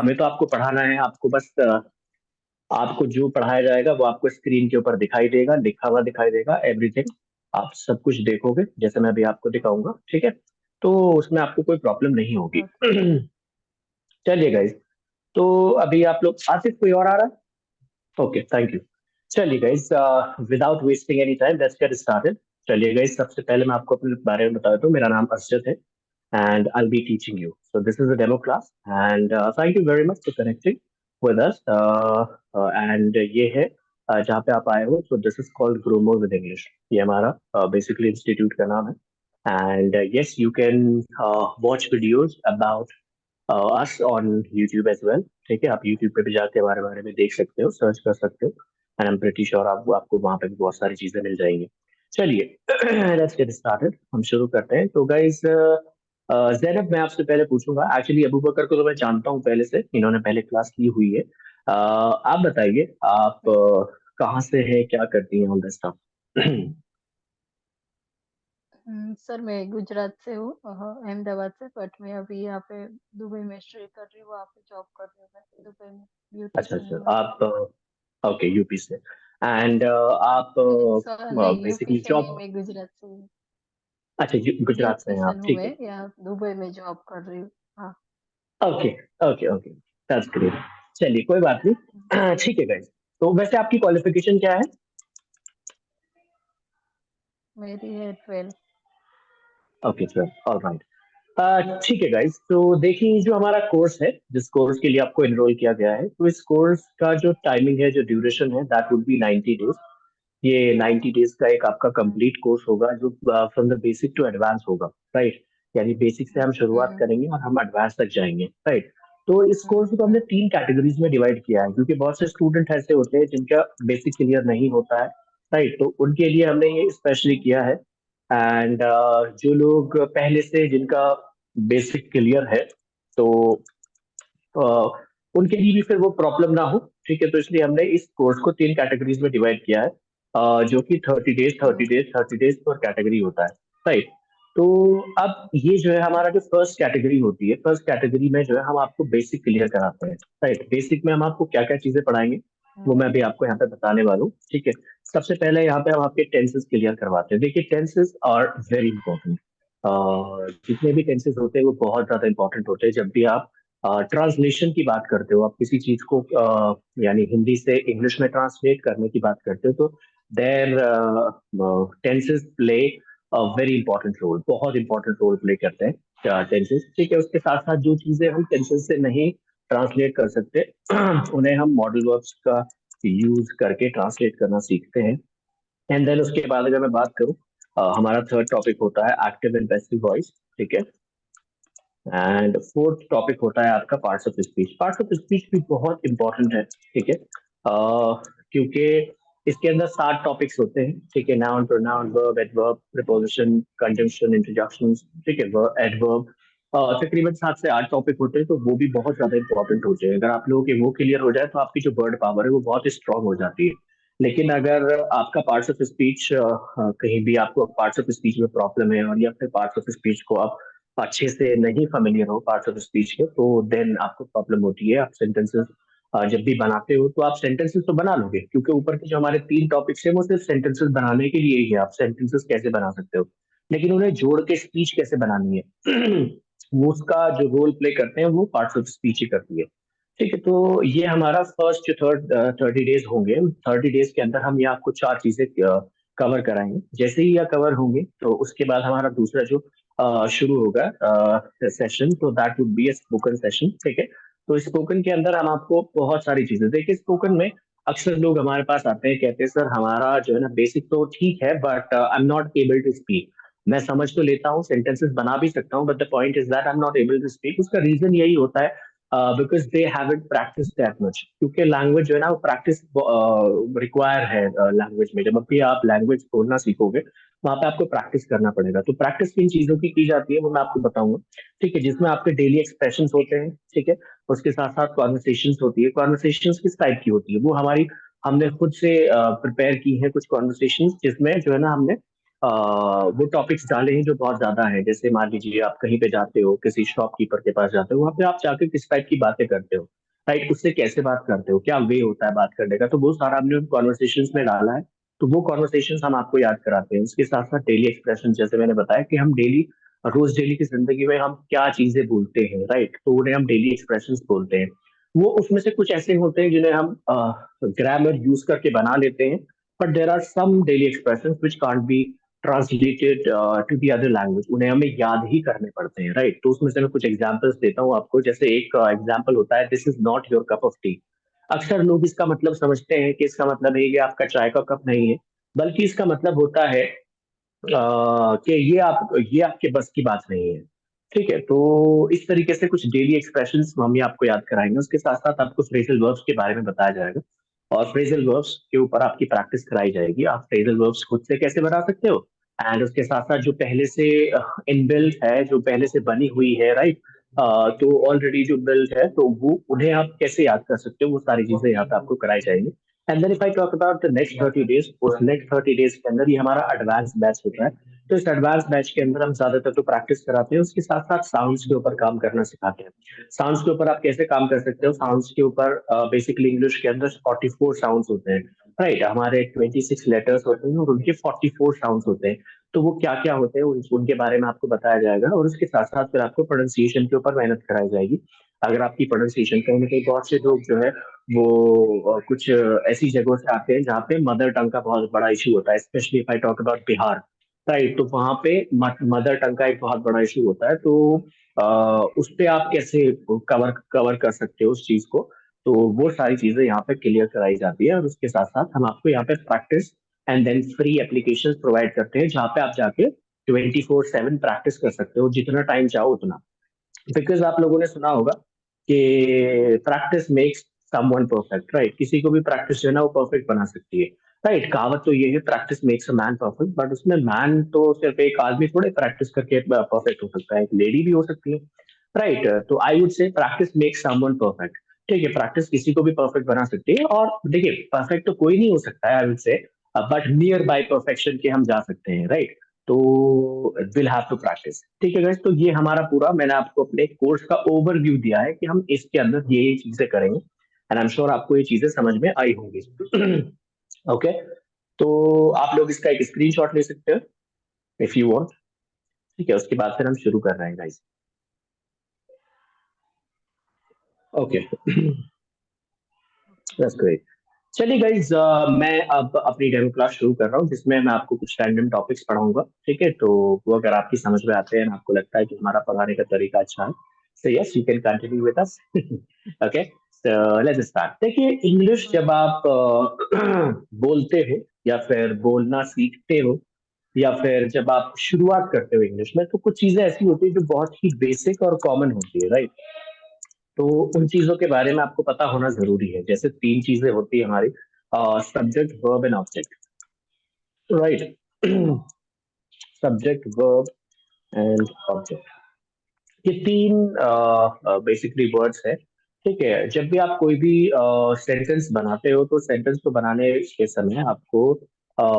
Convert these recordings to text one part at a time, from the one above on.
हमें तो आपको पढ़ाना है, आपको बस आपको जो पढ़ाया जाएगा वो आपको स्क्रीन के ऊपर दिखाई देगा, लिखा हुआ दिखाई देगा, एवरीथिंग आप सब कुछ देखोगे जैसे मैं अभी आपको दिखाऊंगा, ठीक है। तो उसमें आपको कोई प्रॉब्लम नहीं होगी। ओके। चलिए गाइज, तो अभी आप लोग, आसिफ कोई और आ रहा है? Okay, thank you. चलिए guys, without wasting any time let's get started. चलिए गाइज, सबसे पहले मैं आपको अपने बारे में बता देता हूँ। मेरा नाम अर्शद है and I'll be teaching you. So this is a demo class, and thank you very much for connecting with us. And ये है जहाँ पे आप आए हो, so this is called Grow More with English. ये हमारा basically institute का नाम है। And yes, you can watch videos about us on YouTube as well. ठीक है, आप YouTube पे भी जाके हमारे बारे में देख सकते हो, सर्च कर सकते हो। And I am pretty sure आपको आपको वहाँ पे भी बहुत सारी चीजें मिल जाएंगी। चलिए लेट्स गेट स्टार्टेड, हम शुरू करते हैं। तो गाइज, जैनब मैं आपसे पहले पूछूंगा, एक्चुअली अबू बकर को तो मैं जानता हूँ पहले से, इन्होंने पहले क्लास की हुई है। आप बताइए, आप कहाँ से हैं, क्या करती हैं, ऑल दैट स्टफ। सर मैं गुजरात से हूँ, अहमदाबाद से, बट मैं अभी यहाँ पे दुबई में स्टे कर रही हूँ, वहाँ पे जॉब कर रही हूँ मैं दुबई में, अच्छा ब्यूटिशियन अच्छा, हूँ मैं। आप ओके यूपी से, एंड आप सर नहीं, यूपी बेसिकली से नहीं, जॉब, मैं गुजरात से हूँ। अच्छा गुजरात से हैं ब्यूटिशियन आप, हूँ ठीक मैं, है। यहाँ दुबई में जॉब कर रही हूँ। हाँ। Okay okay okay, that's great. चलिए कोई बात नहीं, ठीक है गाइस। तो वैसे आपकी क्वालिफिकेशन क्या है? मेरी है 12। Okay sir, alright. ठीक है गाइस, तो देखिए जो हमारा कोर्स है, जिस कोर्स के लिए आपको एनरोल किया गया है, तो इस कोर्स का जो टाइमिंग है, जो ड्यूरेशन है, दैट वुड बी 90 डेज। ये 90 डेज का एक आपका कंप्लीट कोर्स होगा, जो from the basic to advance होगा, राइट। यानी बेसिक से हम शुरुआत करेंगे और हम एडवांस तक जाएंगे, राइट। तो इस कोर्स को हमने 3 कैटेगरीज में डिवाइड किया है, क्योंकि बहुत से स्टूडेंट ऐसे होते हैं जिनका बेसिक क्लियर नहीं होता है, राइट। तो उनके लिए हमने ये स्पेशली किया है। एंड जो लोग पहले से जिनका बेसिक क्लियर है, तो उनके लिए भी फिर वो प्रॉब्लम ना हो, ठीक है। तो इसलिए हमने इस कोर्स को 3 कैटेगरीज में डिवाइड किया है, जो कि 30 डेज 30 डेज 30 डेज पर कैटेगरी होता है, राइट। तो अब ये जो है हमारा जो फर्स्ट कैटेगरी होती है, फर्स्ट कैटेगरी में जो है हम आपको बेसिक क्लियर कराते हैं, राइट। बेसिक में हम आपको क्या क्या चीजें पढ़ाएंगे वो मैं अभी आपको यहाँ पे बताने वाला हूँ, ठीक है। सबसे पहले यहाँ पे हम आपके टेंसेस क्लियर करवाते हैं। देखिए, टेंसेस आर वेरी इंपॉर्टेंट। जितने भी टेंसेस होते हैं वो बहुत ज्यादा इंपॉर्टेंट होते हैं। जब भी आप ट्रांसलेशन की बात करते हो, आप किसी चीज को यानी हिंदी से इंग्लिश में ट्रांसलेट करने की बात करते हो, तो there tenses play very important role, बहुत इंपॉर्टेंट रोल प्ले करते हैं टेंसेस, ठीक है। उसके साथ साथ जो चीजें हम टेंसेस से नहीं ट्रांसलेट कर सकते, उन्हें हम मॉडल वर्ब्स का यूज करके ट्रांसलेट करना सीखते हैं। एंड देन उसके बाद अगर मैं बात करूं, हमारा थर्ड टॉपिक होता है एक्टिव एंड पैसिव वॉइस, ठीक है। एंड फोर्थ टॉपिक होता है आपका parts of speech. Parts of speech भी बहुत इंपॉर्टेंट है, ठीक है। क्योंकि इसके अंदर 7 टॉपिक्स होते हैं, ठीक है। Noun, pronoun, verb, adverb, preposition, conjunction, interjection, ठीक है, एडवर्ब। तकरीबन 7 से 8 टॉपिक होते हैं, तो वो भी बहुत ज्यादा इंपॉर्टेंट होते हैं। अगर आप लोगों के वो क्लियर हो जाए तो आपकी जो वर्ड पावर है वो बहुत स्ट्रांग हो जाती है। लेकिन अगर आपका पार्ट्स ऑफ स्पीच, कहीं भी आपको पार्ट्स ऑफ स्पीच में प्रॉब्लम है, और या फिर पार्ट्स ऑफ स्पीच को आप अच्छे से नहीं फेमिलियर हो पार्ट्स ऑफ स्पीच के, तो देन आपको प्रॉब्लम होती है। आप सेंटेंसेस जब भी बनाते हो तो आप सेंटेंसेस तो बना लोगे, क्योंकि ऊपर के जो हमारे 3 टॉपिक्स है वो सिर्फ सेंटेंसेस बनाने के लिए ही है। आप सेंटेंसेस कैसे बना सकते हो, लेकिन उन्हें जोड़ के स्पीच कैसे बनानी है वो उसका जो रोल प्ले करते हैं वो पार्ट्स ऑफ स्पीच ही करती है, ठीक है। तो ये हमारा फर्स्ट जो थर्ड 30 डेज होंगे। 30 डेज के अंदर हम ये आपको 4 चीजें कवर कराएंगे। जैसे ही यह कवर होंगे तो उसके बाद हमारा दूसरा जो शुरू होगा सेशन, तो that would be A spoken session, ठीक है। तो स्पोकन के अंदर हम आपको बहुत सारी चीजें, देखिए स्पोकन में अक्सर लोग हमारे पास आते हैं, कहते हैं सर हमारा जो है ना बेसिक तो ठीक है, but I am not able to speak. मैं समझ तो लेता हूँ, सेंटेंसेस बना भी सकता हूँ, but the point is that I am not able to speak. उसका रीजन यही होता है because they haven't practice that much, क्योंकि लैंग्वेज जो है ना वो प्रैक्टिस रिक्वायर है। लैंग्वेज में जब भी आप लैंग्वेज बोलना सीखोगे, वहां पे आपको प्रैक्टिस करना पड़ेगा। तो प्रैक्टिस किन चीजों की जाती है वो मैं आपको बताऊंगा, ठीक है। जिसमें आपके डेली एक्सप्रेशन होते हैं, ठीक है। उसके साथ साथ कॉन्वर्सेशन होती है। कॉन्वर्सेशन किस टाइप की होती है, वो हमारी हमने खुद से प्रिपेयर की है कुछ कॉन्वर्सेशन, जिसमें जो है ना हमने वो टॉपिक्स डाले हैं जो बहुत ज्यादा है। जैसे मान लीजिए आप कहीं पे जाते हो, किसी शॉपकीपर के पास जाते हो, वहां पे आप जाके किस टाइप की बातें करते हो, राइट, उससे कैसे बात करते हो, क्या वे होता है बात करने का, तो वो सारा हमने उन कॉन्वर्सेशन में डाला है। तो वो कॉन्वर्सेशन हम आपको याद कराते हैं। उसके साथ साथ डेली एक्सप्रेशन, जैसे मैंने बताया कि हम डेली, रोज डेली की जिंदगी में हम क्या चीजें बोलते हैं, राइट, तो उन्हें हम डेली एक्सप्रेशन बोलते हैं। वो उसमें से कुछ ऐसे होते हैं जिन्हें हम ग्रामर यूज करके बना लेते हैं, but there are some daily expression which can't be translated to the other language, उन्हें हमें याद ही करने पड़ते हैं, राइट। तो उसमें से मैं कुछ एग्जांपल्स देता हूँ आपको। जैसे एक एग्जांपल होता है, this is not your cup of T. अक्सर लोग इसका मतलब समझते हैं कि इसका मतलब है कि आपका चाय का कप नहीं है, बल्कि इसका मतलब होता है कि ये आपके बस की बात नहीं है। ठीक है, तो इस तरीके से कुछ डेली एक्सप्रेशंस हम ये आपको याद कराएंगे। उसके साथ साथ आपको फ्रेजल वर्ब्स के बारे में बताया जाएगा, और फ्रेजल वर्ब्स के ऊपर आपकी प्रैक्टिस कराई जाएगी। आप फ्रेजल वर्ब्स खुद से कैसे बना सकते हो, एंड उसके साथ साथ जो पहले से इनबिल्ट है, जो पहले से बनी हुई है, राइट, तो ऑलरेडी जो बिल्ट है, तो वो उन्हें आप कैसे याद कर सकते हो, वो सारी चीजें यहाँ पे आपको कराई जाएंगी। And then if I talk about the next 30 days, उस नेक्स्ट 30 डेज के अंदर ये हमारा एडवांस बैच होता है। तो इस एडवांस बैच के अंदर हम ज्यादातर तो प्रैक्टिस कराते हैं, उसके साथ साथ साउंड्स के ऊपर काम करना सिखाते हैं। साउंड्स के ऊपर आप कैसे काम कर सकते हो, साउंड्स के ऊपर बेसिकली इंग्लिश के अंदर 44 साउंड्स होते हैं, राइट। हमारे 26 लेटर्स होते हैं और उनके 44 साउंड्स होते हैं। तो वो क्या क्या होते हैं उनके बारे में आपको बताया जाएगा, और उसके साथ साथ फिर आपको प्रोनाउंसिएशन के ऊपर मेहनत कराई जाएगी। अगर आपकी प्रोनाउंसिएशन कहीं ना कहीं, बहुत से लोग जो है वो कुछ ऐसी जगहों से आते हैं जहाँ पे मदर टंग का बहुत बड़ा इशू होता है, specially if I talk about Bihar, right. तो वहां पे मदर टंग का एक बहुत बड़ा इशू होता है। तो उस पे आप कैसे कवर कवर कर सकते हो उस चीज को, तो वो सारी चीजें यहाँ पे क्लियर कराई जाती है। और उसके साथ साथ हम आपको यहाँ पे practice and then free applications provide करते हैं, जहाँ पे आप जाके 24/7 प्रैक्टिस कर सकते हो, जितना टाइम चाहो उतना। बिकॉज आप लोगों ने सुना होगा कि practice makes someone perfect, right. किसी को भी प्रैक्टिस जो है ना वो परफेक्ट बना सकती है, राइट। कहावत तो ये है, practice makes a man perfect, but उसमें मैन तो सिर्फ एक आदमी थोड़े प्रैक्टिस करके परफेक्ट हो सकता है, एक लेडी भी हो सकती है, राइट। तो I would say practice makes someone perfect. ठीक है, प्रैक्टिस किसी को भी परफेक्ट बना सकती है। और देखिए, परफेक्ट तो कोई नहीं हो सकता है, I would say, but near by perfection के हम जा सकते हैं, राइट। तो विल हैव टू प्रैक्टिस। ठीक है गाइस, तो ये हमारा पूरा, मैंने आपको अपने कोर्स का ओवरव्यू दिया है कि हम इसके अंदर ये चीजें करेंगे, एंड आई एम श्योर आपको ये चीजें समझ में आई होंगी। ओके, तो आप लोग इसका एक स्क्रीनशॉट ले सकते हो इफ यू वांट। ठीक है, उसके बाद फिर हम शुरू कर रहे हैं गाइस। Okay, that's great. चलिए गाइज, मैं अब अपनी डेमो क्लास शुरू कर रहा हूँ, जिसमें मैं आपको कुछ रैंडम टॉपिक्स पढ़ाऊंगा। ठीक है, तो वो अगर आपकी समझ में आते हैं, आपको लगता है कि हमारा पढ़ाने का तरीका अच्छा है, so yes you can continue with us। okay, so let's start। देखिए, इंग्लिश जब आप बोलते हो, या फिर बोलना सीखते हो, या फिर जब आप शुरुआत करते हो इंग्लिश में, तो कुछ चीजें ऐसी होती है जो बहुत ही बेसिक और कॉमन होती है, राइट। तो उन चीजों के बारे में आपको पता होना जरूरी है। जैसे तीन चीजें होती है हमारी, subject, verb and object, right. Subject, verb and object, ये तीन बेसिकली वर्ड्स है। ठीक है, जब भी आप कोई भी सेंटेंस बनाते हो, तो सेंटेंस को बनाने के समय आपको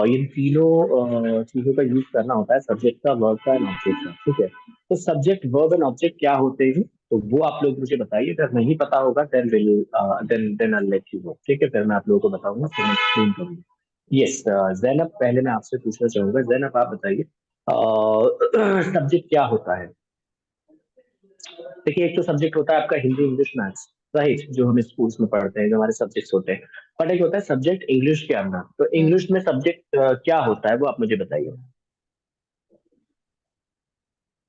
इन तीनों चीजों का यूज करना होता है, सब्जेक्ट का, वर्ब का एंड ऑब्जेक्ट का। ठीक है, तो सब्जेक्ट, वर्ब एंड ऑब्जेक्ट क्या होते हैं, तो वो आप लोग मुझे बताइए। अगर नहीं पता होगा then I let you know. ठीक है, फिर मैं आप लोगों को बताऊंगा, फिर मैं एक्सप्लेन करूंगा। यस, जैनब, पहले मैं आपसे पूछना चाहूंगा, जैनब आप बताइए सब्जेक्ट क्या होता है। देखिए, एक तो सब्जेक्ट होता है आपका हिंदी, इंग्लिश, मैथ्स, राइट, जो हम स्कूल्स में पढ़ते हैं, जो हमारे सब्जेक्ट्स होते हैं। बट एक होता है सब्जेक्ट इंग्लिश के अंदर, तो इंग्लिश में सब्जेक्ट क्या होता है, वो आप मुझे बताइए।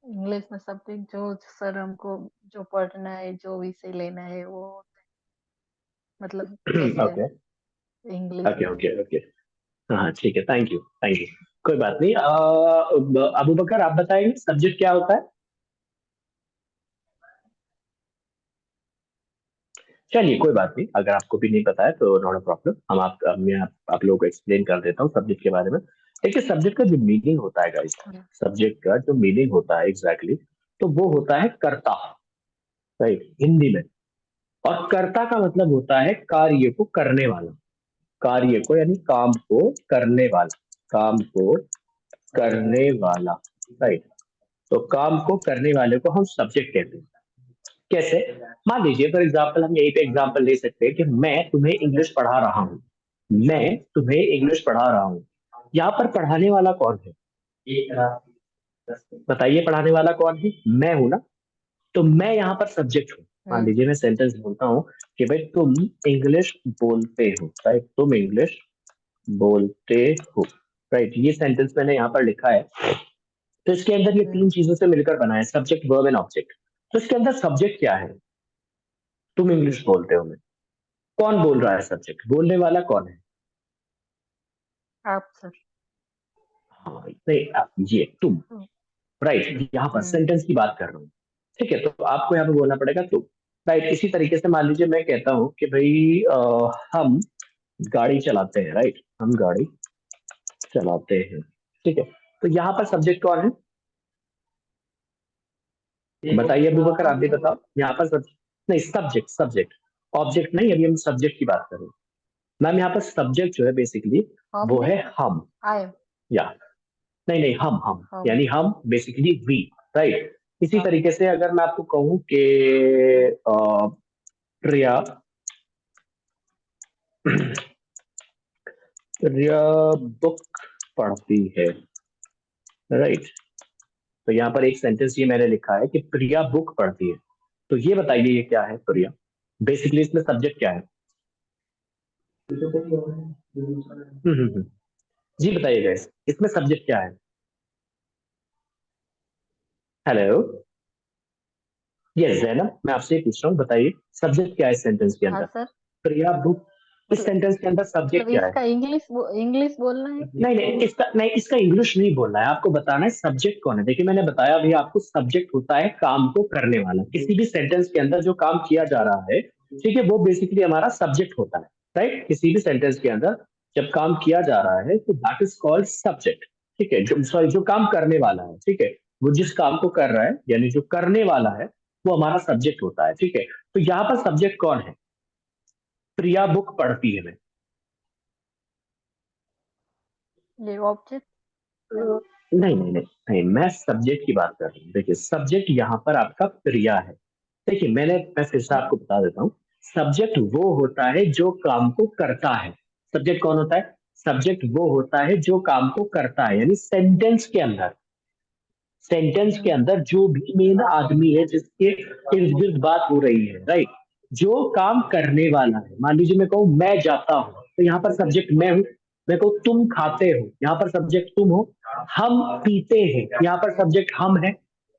इंग्लिश में सब्जेक्ट जो सर हमको जो पढ़ना है, जो विषय लेना है वो, मतलब जैसे ओके, इंग्लिश ओके, में। Okay, okay. हाँ, ठीक है, थैंक यू, थैंक यू। कोई बात नहीं। अबू बकर, आप बताएंगे सब्जेक्ट क्या होता है। चलिए, कोई बात नहीं, अगर आपको भी नहीं पता है तो नॉट अ प्रॉब्लम, आप लोगों को एक्सप्लेन कर देता हूँ सब्जेक्ट के बारे में। देखिए, सब्जेक्ट का जो मीनिंग होता है गाइस, हाँ, सब्जेक्ट का जो मीनिंग होता है एग्जैक्टली तो वो होता है कर्ता, राइट, हिंदी में। और कर्ता का मतलब होता है कार्य को करने वाला, कार्य को यानी काम को करने वाला, काम को करने वाला, राइट। तो काम को करने वाले को हम सब्जेक्ट कहते हैं। कैसे? मान लीजिए फॉर एग्जाम्पल, हम यहीं पे एग्जाम्पल ले सकते हैं कि मैं तुम्हें इंग्लिश पढ़ा रहा हूँ। मैं तुम्हें इंग्लिश पढ़ा रहा हूँ। यहाँ पर पढ़ाने वाला कौन है? बताइए, पढ़ाने वाला कौन है? मैं हूं ना। तो मैं यहाँ पर सब्जेक्ट हूँ। मान लीजिए मैं सेंटेंस बोलता हूँ कि भाई तुम इंग्लिश बोलते हो, राइट। तुम इंग्लिश बोलते हो, राइट। ये सेंटेंस मैंने यहाँ पर लिखा है। तो इसके अंदर ये तीन चीजों से मिलकर बना है, सब्जेक्ट, वर्ब एंड ऑब्जेक्ट। तो इसके अंदर सब्जेक्ट क्या है? तुम इंग्लिश बोलते हो में कौन बोल रहा है? सब्जेक्ट। बोलने वाला कौन है? आप सर। हाँ नहीं, ये तुम, राइट। यहाँ पर सेंटेंस की बात कर रहा हूँ, ठीक है। तो आपको यहाँ पे बोलना पड़ेगा तुम, राइट। इसी तरीके से मान लीजिए मैं कहता हूँ कि भाई हम गाड़ी चलाते हैं, राइट। हम गाड़ी चलाते हैं, ठीक है। तो यहाँ पर सब्जेक्ट कौन है? बताइए अबू बकर, आप भी बताओ। यहाँ पर नहीं, सब्जेक्ट, सब्जेक्ट। ऑब्जेक्ट नहीं, अभी हम सब्जेक्ट की बात कर रहे हैं। मैम यहाँ पर सब्जेक्ट जो है बेसिकली वो है हम, आई या नहीं नहीं, हम यानी हम, बेसिकली वी, राइट। इसी तरीके से अगर मैं आपको कहूं कि प्रिया प्रिया बुक पढ़ती है, राइट। तो यहाँ पर एक सेंटेंस ये मैंने लिखा है कि प्रिया बुक पढ़ती है। तो ये बताइए ये क्या है? प्रिया, बेसिकली इसमें सब्जेक्ट क्या है? हम्म। जी बताइए गाइस, इसमें सब्जेक्ट क्या है? हेलो, यस जैनब, मैं आपसे पूछ रहा हूँ, बताइए सब्जेक्ट क्या है इस सेंटेंस के हाँ अंदर? सर। प्रिया बुक, इस सेंटेंस के अंदर मतलब सब्जेक्ट क्या है? इसका इंग्लिश बोलना है। नहीं नहीं, इसका इंग्लिश नहीं बोलना है, आपको बताना है सब्जेक्ट कौन है। देखिए मैंने बताया अभी आपको, सब्जेक्ट होता है काम को करने वाला। किसी भी सेंटेंस के अंदर जो काम किया जा रहा है, ठीक है, वो बेसिकली हमारा सब्जेक्ट होता है, राइट। किसी भी सेंटेंस के अंदर जब काम किया जा रहा है तो दैट इज कॉल्ड सब्जेक्ट, ठीक है। जो सॉरी, जो काम करने वाला है, ठीक है, वो जिस काम को कर रहा है यानी जो करने वाला है, वो हमारा सब्जेक्ट होता है, ठीक है। तो यहाँ पर सब्जेक्ट कौन है? प्रिया बुक पढ़ती है में। ये ऑब्जेक्ट। नहीं नहीं नहीं नहीं, मैं सब्जेक्ट की बात कर रहा हूँ। देखिए सब्जेक्ट यहाँ पर आपका प्रिया है। देखिए मैं फिर से आपको बता देता हूँ, सब्जेक्ट वो होता है जो काम को करता है। सब्जेक्ट कौन होता है? सब्जेक्ट वो होता है जो काम को करता है, यानी सेंटेंस के अंदर, सेंटेंस के अंदर जो भी मेन आदमी है जिसके इर्द गिर्द बात हो रही है, राइट, जो काम करने वाला है। मान लीजिए मैं कहूँ मैं जाता हूँ, तो यहाँ पर सब्जेक्ट मैं हूँ। मैं कहूँ तुम खाते हो, यहाँ पर सब्जेक्ट तुम हो। हम पीते हैं, यहाँ पर सब्जेक्ट हम है।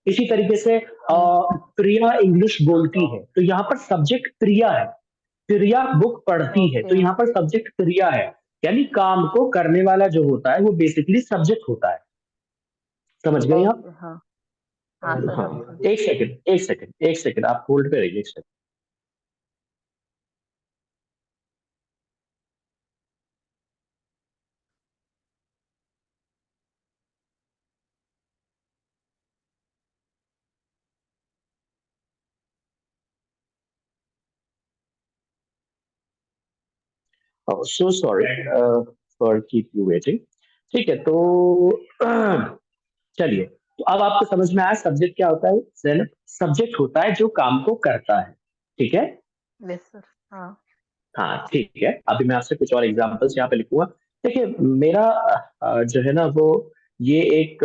इसी तरीके से प्रिया इंग्लिश बोलती है, तो यहाँ पर सब्जेक्ट प्रिया है। प्रिया बुक पढ़ती है, तो यहाँ पर सब्जेक्ट प्रिया है। यानी काम को करने वाला जो होता है वो बेसिकली सब्जेक्ट होता है। समझ गए आप? हाँ हाँ सर, हाँ, अभी समझ। एक सेकंड आप होल्ड पे रहिए, एक second. So sorry for keep you waiting. ठीक है, तो चलिए, तो अब आपको समझ में आया सब्जेक्ट क्या होता है? सब्जेक्ट होता है जो काम को करता है, ठीक है। Yes sir. हाँ। हाँ ठीक है, अभी मैं आपसे कुछ और एग्जांपल्स यहाँ पे लिखूंगा। देखिए मेरा जो है ना वो, ये एक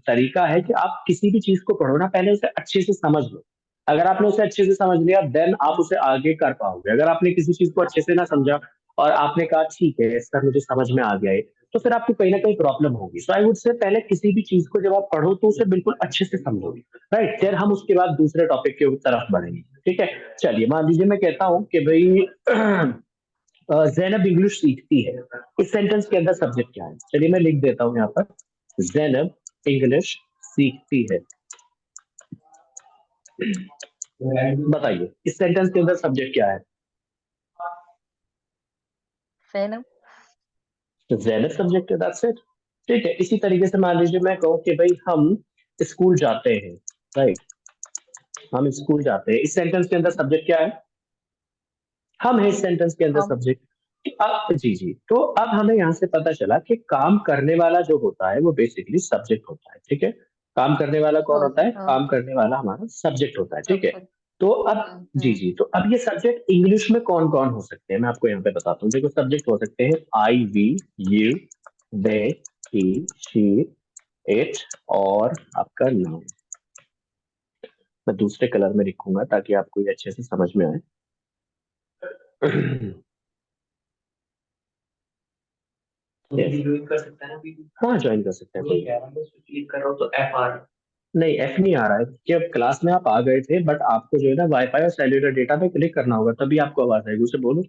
तरीका है कि आप किसी भी चीज को पढ़ो ना, पहले उसे अच्छे से समझ लो। अगर आपने उसे अच्छे से समझ लिया देन आप उसे आगे कर पाओगे। अगर आपने किसी चीज को अच्छे से ना समझा और आपने कहा ठीक है सर मुझे समझ में आ गया है, तो फिर आपको कहीं ना कहीं प्रॉब्लम होगी। सो आई वुड से पहले किसी भी चीज को जब आप पढ़ो तो उसे बिल्कुल अच्छे से समझो, राइट। फिर हम उसके बाद दूसरे टॉपिक के तरफ बढ़ेंगे, ठीक है। चलिए मान लीजिए मैं कहता हूँ कि भाई जैनब इंग्लिश सीखती है। इस सेंटेंस के अंदर सब्जेक्ट क्या है? चलिए मैं लिख देता हूँ यहाँ पर, जैनब इंग्लिश सीखती है। बताइए इस सेंटेंस के अंदर सब्जेक्ट क्या है? सैनम। तो जैनब सब्जेक्ट है, दैट्स इट। ठीक है, इसी तरीके से मान लीजिए मैं कहूँ कि भाई हम स्कूल जाते हैं, राइट। हम स्कूल जाते हैं, इस सेंटेंस के अंदर सब्जेक्ट क्या है? हम है इस सेंटेंस के अंदर हम। सब्जेक्ट। अब जी जी, तो अब हमें यहाँ से पता चला कि काम करने वाला जो होता है वो बेसिकली सब्जेक्ट होता है, ठीक है। काम करने वाला कौन होता ओके, है? काम ओके। करने वाला हमारा सब्जेक्ट होता है, ठीक है। सब्जेक्ट। तो अब जी जी, तो अब ये सब्जेक्ट इंग्लिश में कौन कौन हो सकते हैं मैं आपको यहाँ पे बताता हूँ। देखो सब्जेक्ट हो सकते हैं I, we, you, they, he, she, it और आपका नाउन। मैं दूसरे कलर में लिखूंगा ताकि आपको ये अच्छे से समझ में आए। Yes. ज्वाइन कर सकता है ना अभी? हाँ ज्वाइन कर सकते हैं कोई। क्लिक कर रहा हूँ तो एफ आ रहा है। नहीं एफ नहीं आ रहा है, जब क्लास में आप आ गए थे, बट आपको जो है ना वाईफाई और सेल्युलर डेटा पे क्लिक करना होगा तभी आपको आवाज आएगी, उसे बोलो।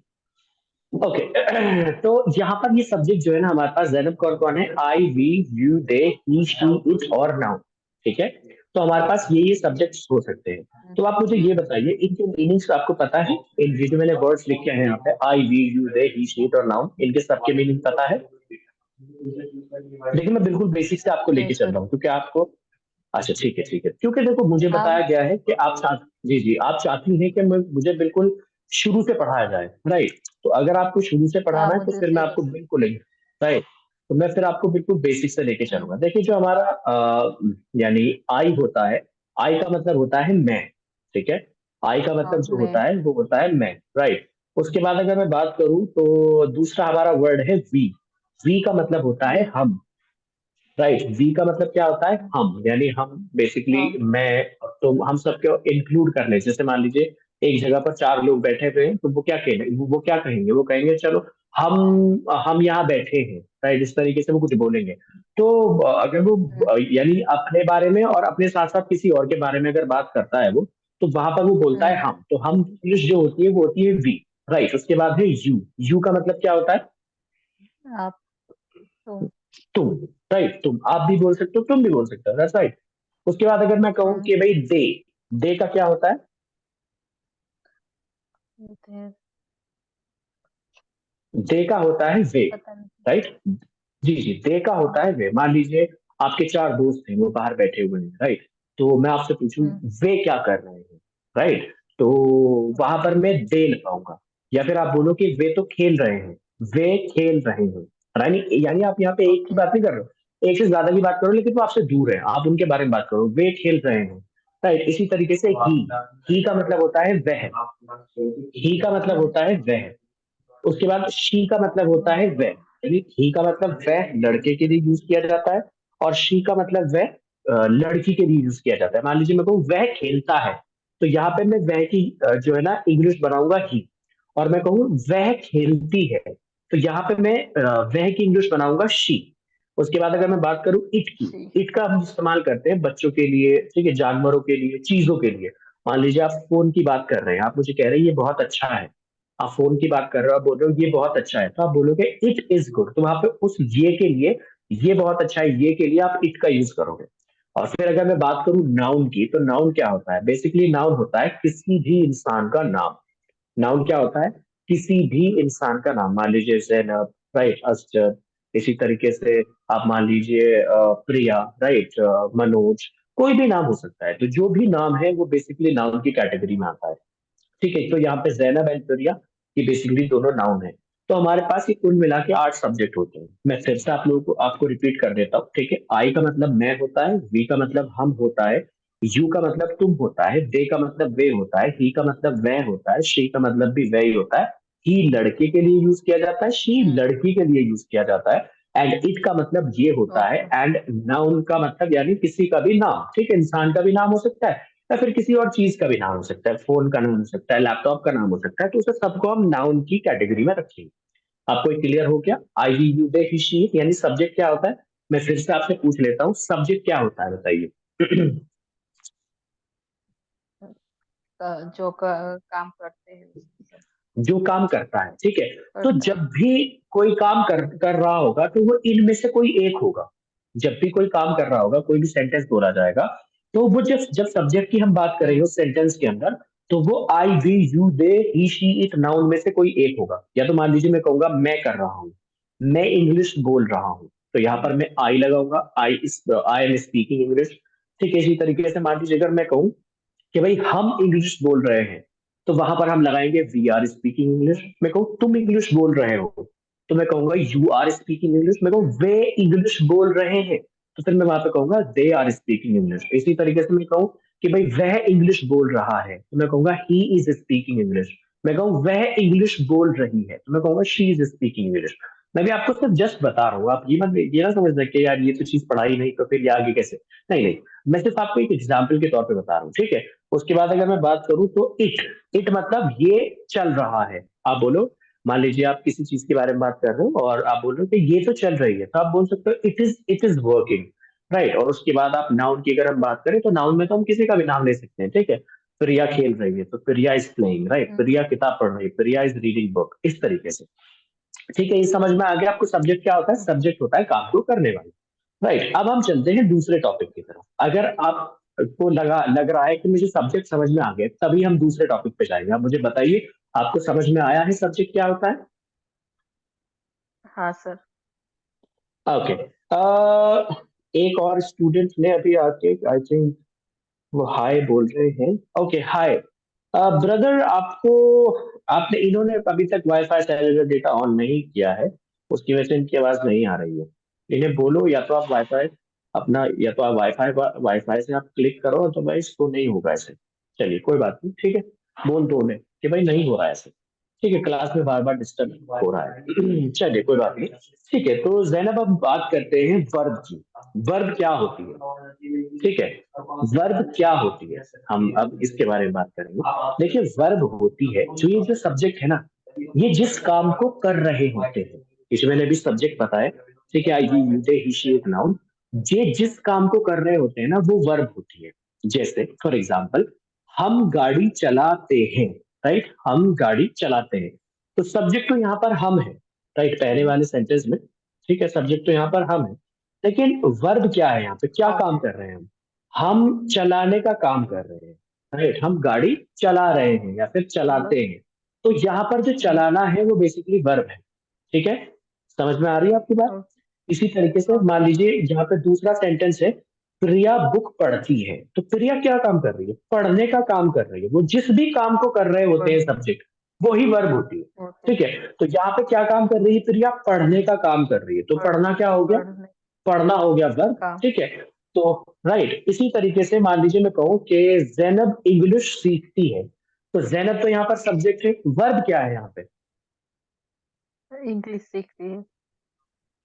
ओके। तो यहाँ पर ये सब्जेक्ट जो है ना हमारे पास जैनब कौन कौन है? I, we, you, they, he, she, it और नाउन, ठीक है। तो हमारे पास ये सब्जेक्ट्स हो सकते हैं। तो आप मुझे ये बताइए इनके मीनिंग्स आपको पता है? इन जो मैंने वर्ड्स लिखे हैं यहाँ पे I, we, you, they, he, she, it और नाउन, इनके सबके मीनिंग पता है? देखिए मैं बिल्कुल बेसिक से आपको नहीं लेके चल सर। रहा हूँ क्योंकि आपको अच्छा ठीक है ठीक है, क्योंकि देखो मुझे हाँ, बताया गया है कि आप जी जी आप चाहती हैं कि मुझे बिल्कुल शुरू से पढ़ाया जाए, राइट। तो अगर आपको शुरू से हाँ, पढ़ाना है तो मुझे फिर मैं शुरू आपको से। बिल्कुल राइट, तो मैं फिर आपको बिल्कुल बेसिक से लेके हम्म, चलूंगा। देखिए जो हमारा यानी आई होता है, आई का मतलब होता है मैं, ठीक है। आई का मतलब और जो मैं। होता है वो होता है मैं, राइट। उसके बाद अगर मैं बात करूं तो दूसरा हमारा वर्ड है वी। वी का मतलब होता है वी। हम, राइट। वी का मतलब क्या होता है? हम, यानी हम बेसिकली हम। मैं, तुम, हम सबको इंक्लूड कर ले। जैसे मान लीजिए एक जगह पर चार लोग बैठे हुए हैं तो वो क्या कहेंगे? वो क्या कहेंगे? वो कहेंगे चलो हम यहाँ बैठे हैं, राइट। इस तरीके से वो कुछ बोलेंगे। तो अगर वो यानी अपने बारे में और अपने साथ साथ किसी और के बारे में अगर बात करता है वो, तो वहां पर वो बोलता है हम्म, हम। तो हम इंग्लिश जो होती है वो होती है वी, राइट। उसके बाद है यू। यू का मतलब क्या होता है? आप। तुम। तुम, राइट। तुम आप भी बोल सकते हो, तुम भी बोल सकते हो, दैट्स राइट। उसके बाद अगर मैं कहूँ हम्म, कि भाई दे, दे का क्या होता है? फिर दे का होता है वे, पता नहीं। राइट। जी जी, दे का होता हाँ। है वे। मान लीजिए आपके चार दोस्त हैं, वो बाहर बैठे हुए हैं, राइट। तो मैं आपसे पूछूं हम्म, वे क्या कर रहे हैं, राइट। तो वहां पर मैं दे लगाऊंगा, या फिर आप बोलो कि वे तो खेल रहे हैं, वे खेल रहे हैं। यानी यानी आप यहाँ पे एक की ओके। बात नहीं कर रहे हो, एक से ज्यादा की बात करो, लेकिन वो आपसे दूर है, आप उनके बारे में बात करो, वे खेल रहे हैं, राइट। इसी तरीके से ही का मतलब होता है वह, ही का मतलब हम्म, होता है वह। उसके बाद शी का मतलब होता है वह, यानी ही का मतलब वह लड़के के लिए यूज किया जाता है, और शी का मतलब वह लड़की के लिए यूज किया जाता है। मान लीजिए मैं कहूँ वह खेलता है, तो यहाँ पे मैं वह की जो है ना इंग्लिश बनाऊंगा ही। और मैं कहूँ वह खेलती है, तो यहाँ पे मैं वह की इंग्लिश बनाऊंगा शी। उसके बाद अगर मैं बात करूँ इट की, सी। इट का हम इस्तेमाल करते हैं बच्चों के लिए, ठीक है, जानवरों के लिए, चीजों के लिए। मान लीजिए आप फोन की बात कर रहे हैं, आप मुझे कह रहे हैं ये बहुत अच्छा है, आप फोन की बात कर रहे हो, आप बोल रहे हो ये बहुत अच्छा है, तो आप बोलोगे इट इज गुड। तो वहां पे उस ये के लिए, ये बहुत अच्छा है, ये के लिए आप इट का यूज करोगे। और फिर अगर मैं बात करूं नाउन की, तो नाउन क्या होता है? बेसिकली नाउन होता है किसी भी इंसान का नाम। नाउन क्या होता है? किसी भी इंसान का नाम। मान लीजिए जैनब, राइट, अस्जद। इसी तरीके से आप मान लीजिए प्रिया, राइट, मनोज। कोई भी नाम हो सकता है, तो जो भी नाम है वो बेसिकली नाउन की कैटेगरी में आता है, ठीक है। तो यहाँ पे जैनब एंड प्रिया ये बेसिकली दोनों नाउन है। तो हमारे पास ये कुल मिला के 8 सब्जेक्ट होते हैं। मैं फिर से आप लोगों को आपको रिपीट कर देता हूँ, ठीक है। आई का मतलब मैं होता है, वी का मतलब हम होता है, यू का मतलब तुम होता है, दे का मतलब वे होता है, ही का मतलब वह होता है, शी का मतलब भी वही होता है। ही लड़के के लिए यूज किया जाता है, शी हम्म, लड़की के लिए यूज किया जाता है। एंड इट का मतलब ये होता है। ओके। एंड नाउन का मतलब यानी किसी का भी नाम, ठीक है, इंसान का भी नाम हो सकता है, या फिर किसी और चीज का भी नाम हो सकता है, फोन का नाम हो सकता है, लैपटॉप का नाम हो सकता है। तो उसे सबको हम नाउन की कैटेगरी में रखेंगे। आपको ये क्लियर हो गया? I, we, you, they, he, she, it, यानी सब्जेक्ट क्या होता है? मैं फिर से आपसे पूछ लेता हूँ, सब्जेक्ट क्या होता है बताइए। जो काम करते हैं उसको सब जो काम करता है, ठीक है। तो करता जब है। भी कोई काम कर रहा होगा तो वो इनमें से कोई एक होगा। जब भी कोई काम कर रहा होगा, कोई भी सेंटेंस बोला जाएगा, तो वो जब जब सब्जेक्ट की हम बात करेंगे हम्म, उस सेंटेंस के अंदर, तो वो I, we, you, they, he, she, it, noun में से कोई एक होगा। या तो मान लीजिए मैं कहूंगा मैं कर रहा हूँ, मैं इंग्लिश बोल रहा हूँ, तो यहाँ पर मैं आई लगाऊंगा, आई एम स्पीकिंग इंग्लिश। ठीक है, इसी तरीके से मान लीजिए अगर मैं कहूँ कि भाई हम इंग्लिश बोल रहे हैं, तो वहां पर हम लगाएंगे वी आर स्पीकिंग इंग्लिश। मैं कहूँ तुम इंग्लिश बोल रहे हो, तो मैं कहूंगा यू आर स्पीकिंग इंग्लिश। मैं कहूँ वे इंग्लिश बोल रहे हैं, तो फिर मैं वहां पे कहूंगा दे आर स्पीकिंग इंग्लिश। इसी तरीके से मैं कहूँ कि भाई वह इंग्लिश बोल रहा है, तो मैं कहूंगा ही इज स्पीकिंग इंग्लिश। मैं कहूँ वह इंग्लिश बोल रही है, तो मैं कहूंगा शी इज स्पीकिंग इंग्लिश। मैं भी आपको सिर्फ जस्ट बता रहा हूँ, आप ये ना समझ सकते यार ये तो चीज पढ़ाई नहीं तो फिर ये आगे कैसे। नहीं नहीं, मैं सिर्फ आपको एक एग्जाम्पल के तौर पे बता रहा हूँ, ठीक है। उसके बाद अगर मैं बात करूँ तो इट मतलब ये चल रहा है। आप बोलो, मान लीजिए आप किसी चीज के बारे में बात कर रहे हो और आप बोल रहे हो कि ये तो चल रही है, तो आप बोल सकते हो इट इज वर्किंग, राइट। और उसके बाद आप नाउन की अगर हम बात करें तो नाउन में तो हम किसी का भी नाम ले सकते हैं, ठीक है। प्रिया खेल रही है तो प्रिया इज प्लेइंग, राइट। हुँ, प्रिया किताब पढ़ रही है, प्रिया इज रीडिंग बुक, इस तरीके से। ठीक है, ये समझ में आ गया आपको सब्जेक्ट क्या होता है? हुँ, सब्जेक्ट होता है काम को करने वाला, राइट। अब हम चलते हैं दूसरे टॉपिक की तरफ। अगर आपको लग रहा है कि मुझे सब्जेक्ट समझ में आ गए, तभी हम दूसरे टॉपिक पे जाएंगे। आप मुझे बताइए, आपको समझ में आया है सब्जेक्ट क्या होता है? हाँ सर। ओके। एक और स्टूडेंट ने अभी आके आई थिंक वो हाय बोल रहे हैं। ओके हाय ब्रदर, आपको आपने इन्होंने अभी तक वाईफाई सेलुलर डेटा ऑन नहीं किया है, उसकी वजह से इनकी आवाज नहीं आ रही है। इन्हें बोलो या तो आप वाईफाई अपना, या तो आप वाईफाई वाईफाई से आप क्लिक करो, तो भाई इसको नहीं होगा ऐसे। चलिए कोई बात नहीं, ठीक है। बोल दो उन्हें कि भाई नहीं हो रहा है ऐसे। ठीक है, क्लास में बार बार डिस्टर्ब हो रहा है। चलिए कोई बात नहीं। ठीक है, तो जैनब अब बात करते हैं वर्ब की। वर्ब क्या होती है? ठीक है, वर्ब क्या होती है, हम अब इसके बारे में बात करेंगे। देखिए वर्ब होती है जो, ये जो सब्जेक्ट है ना, ये जिस काम को कर रहे होते हैं, इसमें मैंने भी सब्जेक्ट बताया, ठीक है। I you they he she it noun, ये जिस काम को कर रहे होते हैं ना, वो वर्ब होती है। जैसे फॉर एग्जाम्पल, हम गाड़ी चलाते हैं, राइट। हम गाड़ी चलाते हैं, तो सब्जेक्ट तो यहाँ पर हम है, राइट, पहले हुँ, वाले सेंटेंस में। ठीक है, सब्जेक्ट तो यहाँ पर हम है, लेकिन वर्ब क्या है? यहाँ पे क्या काम कर रहे हैं हम चलाने का काम कर रहे हैं, राइट। हम गाड़ी चला रहे हैं या फिर चलो चलाते हैं, तो यहाँ पर जो हुँ, चलाना है वो बेसिकली वर्ब है। ठीक है, समझ में आ रही है आपकी बात? ओ इसी तरीके से मान ओके, लीजिए यहाँ पे दूसरा सेंटेंस है, प्रिया बुक पढ़ती है, तो प्रिया क्या काम कर रही है? पढ़ने का काम कर रही है। वो जिस भी काम को कर रहे होते हैं पढ़ सब्जेक्ट, वो ही वर्ब होती है। ओके, ठीक है, तो यहाँ पे क्या काम कर रही है? प्रिया पढ़ने का काम कर रही है, तो पढ़ पढ़ना क्या हो गया? पढ़ने पढ़ना हो गया वर्ब। का ठीक है, तो राइट, इसी तरीके से मान लीजिए मैं कहूँ कि जैनब इंग्लिश सीखती है, तो जैनब तो यहाँ पर सब्जेक्ट है, वर्ब क्या है यहाँ पे? इंग्लिश सीखती है।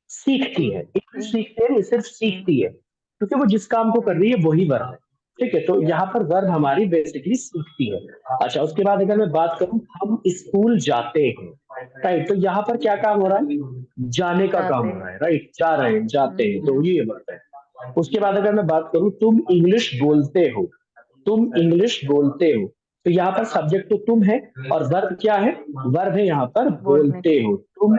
सीखती है। इंग्लिश इंग सीखती है नहीं, सिर्फ हुँ, सीखती है, क्योंकि वो जिस काम को कर हुँ, रही है वही वर्ब है। ठीक है, तो यहाँ पर वर्ब हमारी बेसिकली सीखती है। अच्छा, उसके बाद अगर मैं बात करूं, हम स्कूल जाते हैं, राइट, तो यहाँ पर क्या काम हो रहा है? जाने का काम जाते हो रहा हैं। है, राइट, जा रहे हैं, जाते हुँ, हैं, तो हुँ, ये वर्ब है। उसके बाद अगर मैं बात करूं, तुम इंग्लिश बोलते हो, तुम इंग्लिश बोलते हो, तो यहाँ पर सब्जेक्ट तो तुम है, और वर्ब क्या है? वर्ब है यहाँ पर बोलने बोलते हो तुम,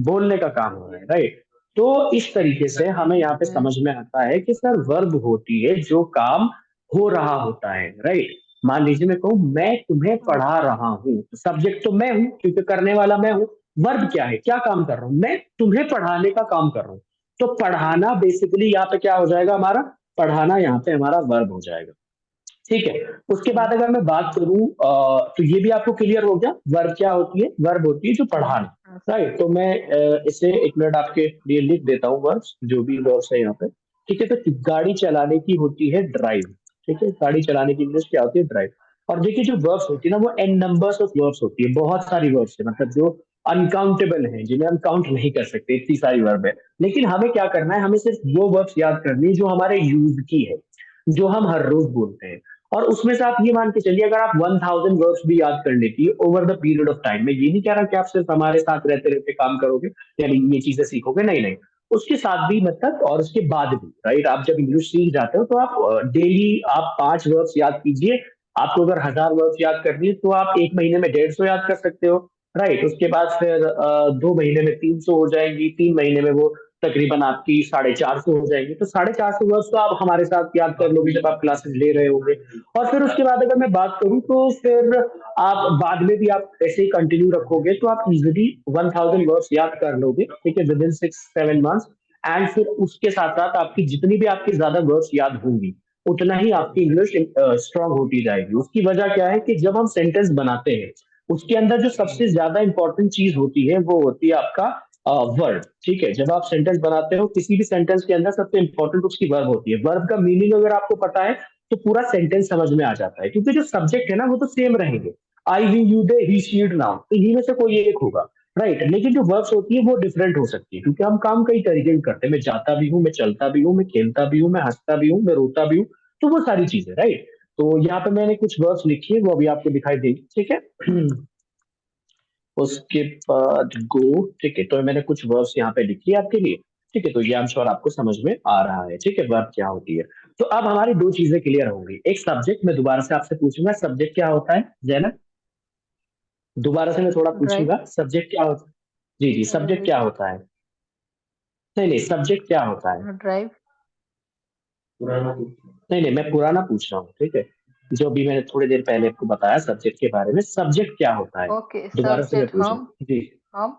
बोलने का काम हो रहा है, राइट। तो इस तरीके से हमें यहाँ पे हुँ, समझ में आता है कि सर वर्ब होती है जो काम हो रहा होता है, राइट। मान लीजिए मैं कहूँ मैं तुम्हें पढ़ा ओके, रहा हूँ, तो सब्जेक्ट तो मैं हूँ क्योंकि करने वाला मैं हूँ। वर्ब क्या है? क्या काम कर रहा हूँ? मैं तुम्हें पढ़ाने का काम कर रहा हूँ। तो पढ़ाना बेसिकली यहाँ पे क्या हो जाएगा हमारा? पढ़ाना यहाँ पे हमारा वर्ब हो जाएगा। ठीक है, उसके हुँ, बाद अगर मैं बात करूं तो ये भी आपको क्लियर हो गया वर्ब क्या होती है? वर्ब होती है जो हुँ, पढ़ाना, हाँ, राइट। तो मैं इसे एक मिनट आपके लिए लिख देता हूँ, वर्ब्स जो भी वर्ब्स है यहाँ पे। ठीक है, तो गाड़ी चलाने की होती है ड्राइव। ठीक है, गाड़ी चलाने की इंग्लिश क्या होती है? ड्राइव। और देखिए जो वर्ब्स होती है ना, वो एन नंबर्स ऑफ वर्ब्स होती है, बहुत सारी वर्ब्स है, मतलब जो अनकाउंटेबल है, जिन्हें हम काउंट नहीं कर सकते, इतनी सारी वर्ब है। लेकिन हमें क्या करना है? हमें सिर्फ वो वर्ब्स याद करनी है जो हमारे यूज की है, जो हम हर रोज बोलते हैं। और उसमें से आप ये मान के चलिए, अगर आप 1000 वर्ड्स भी याद कर लेती है over the period of time, मैं ये नहीं कह रहा कि आप सिर्फ हमारे साथ रहते रहते काम करोगे यानी ये चीजें सीखोगे, नहीं नहीं, उसके साथ भी मतलब, और उसके बाद भी, राइट। आप जब इंग्लिश सीख जाते हो तो आप डेली आप 5 वर्ड्स याद कीजिए। आपको अगर 1000 वर्ड्स याद करनी है तो आप एक महीने में 150 याद कर सकते हो, राइट। उसके बाद फिर 2 महीने में 300 हो जाएंगी, 3 महीने में वो तकरीबन आपकी 450 हो जाएंगी। तो 450 वर्ड्स तो आप हमारे साथ याद कर लोगे जब आप क्लासेस ले रहे होंगे। और फिर उसके बाद अगर मैं बात करूं तो फिर आप बाद में भी आप ऐसे ही कंटिन्यू रखोगे तो आप इजीली 1000 वर्ड्स याद कर लोगे, ठीक है, विद इन 6-7 मंथ्स। एंड फिर उसके साथ साथ आपकी जितनी भी आपकी ज्यादा वर्ड्स याद होंगी, उतना ही आपकी इंग्लिश स्ट्रांग होती जाएगी। उसकी वजह क्या है कि जब हम सेंटेंस बनाते हैं उसके अंदर जो सबसे ज्यादा इंपॉर्टेंट चीज होती है वो होती है आपका वर्ब। ठीक है, जब आप सेंटेंस बनाते हो किसी भी सेंटेंस के अंदर सबसे इंपॉर्टेंट उसकी वर्ब होती है। वर्ब का मीनिंग अगर आपको पता है तो पूरा सेंटेंस समझ में आ जाता है, क्योंकि जो सब्जेक्ट है ना वो तो सेम रहेंगे। I, we, you, they, he, she, it, noun, इन्हीं में से कोई एक होगा, राइट। लेकिन जो वर्ब्स होती है वो डिफरेंट हो सकती है, क्योंकि हम काम कई तरीके से करते हैं। मैं जाता भी हूँ, मैं चलता भी हूँ, मैं खेलता भी हूँ, मैं हंसता भी हूँ, मैं रोता भी हूँ। तो वो सारी चीजें, राइट। तो यहाँ पे मैंने कुछ वर्ड्स लिखी है, वो अभी आपको दिखाई देगी, ठीक है। उसके बाद गो, ठीक है। तो मैंने कुछ वर्ड्स यहाँ पे लिखी है आपके लिए, ठीक है। तो ये आई एम श्योर आपको समझ में आ रहा है, ठीक है, वर्ब क्या होती है। तो अब हमारी दो चीजें क्लियर होंगी। एक सब्जेक्ट, मैं दोबारा से आपसे पूछूंगा सब्जेक्ट क्या होता है, जैनब। दोबारा से मैं थोड़ा ड्राइव, पूछूंगा सब्जेक्ट क्या होता है। जी जी, सब्जेक्ट क्या रीजन, होता है। नहीं नहीं, सब्जेक्ट क्या होता है। ड्राइव, नहीं नहीं, मैं पुराना पूछ रहा हूँ, ठीक है। जो भी मैंने थोड़ी देर पहले आपको बताया सब्जेक्ट के बारे में, सब्जेक्ट क्या होता है। ओके, दोबारा से मैं सब्जेक्ट पूछ रहा हम हूँ जी। हम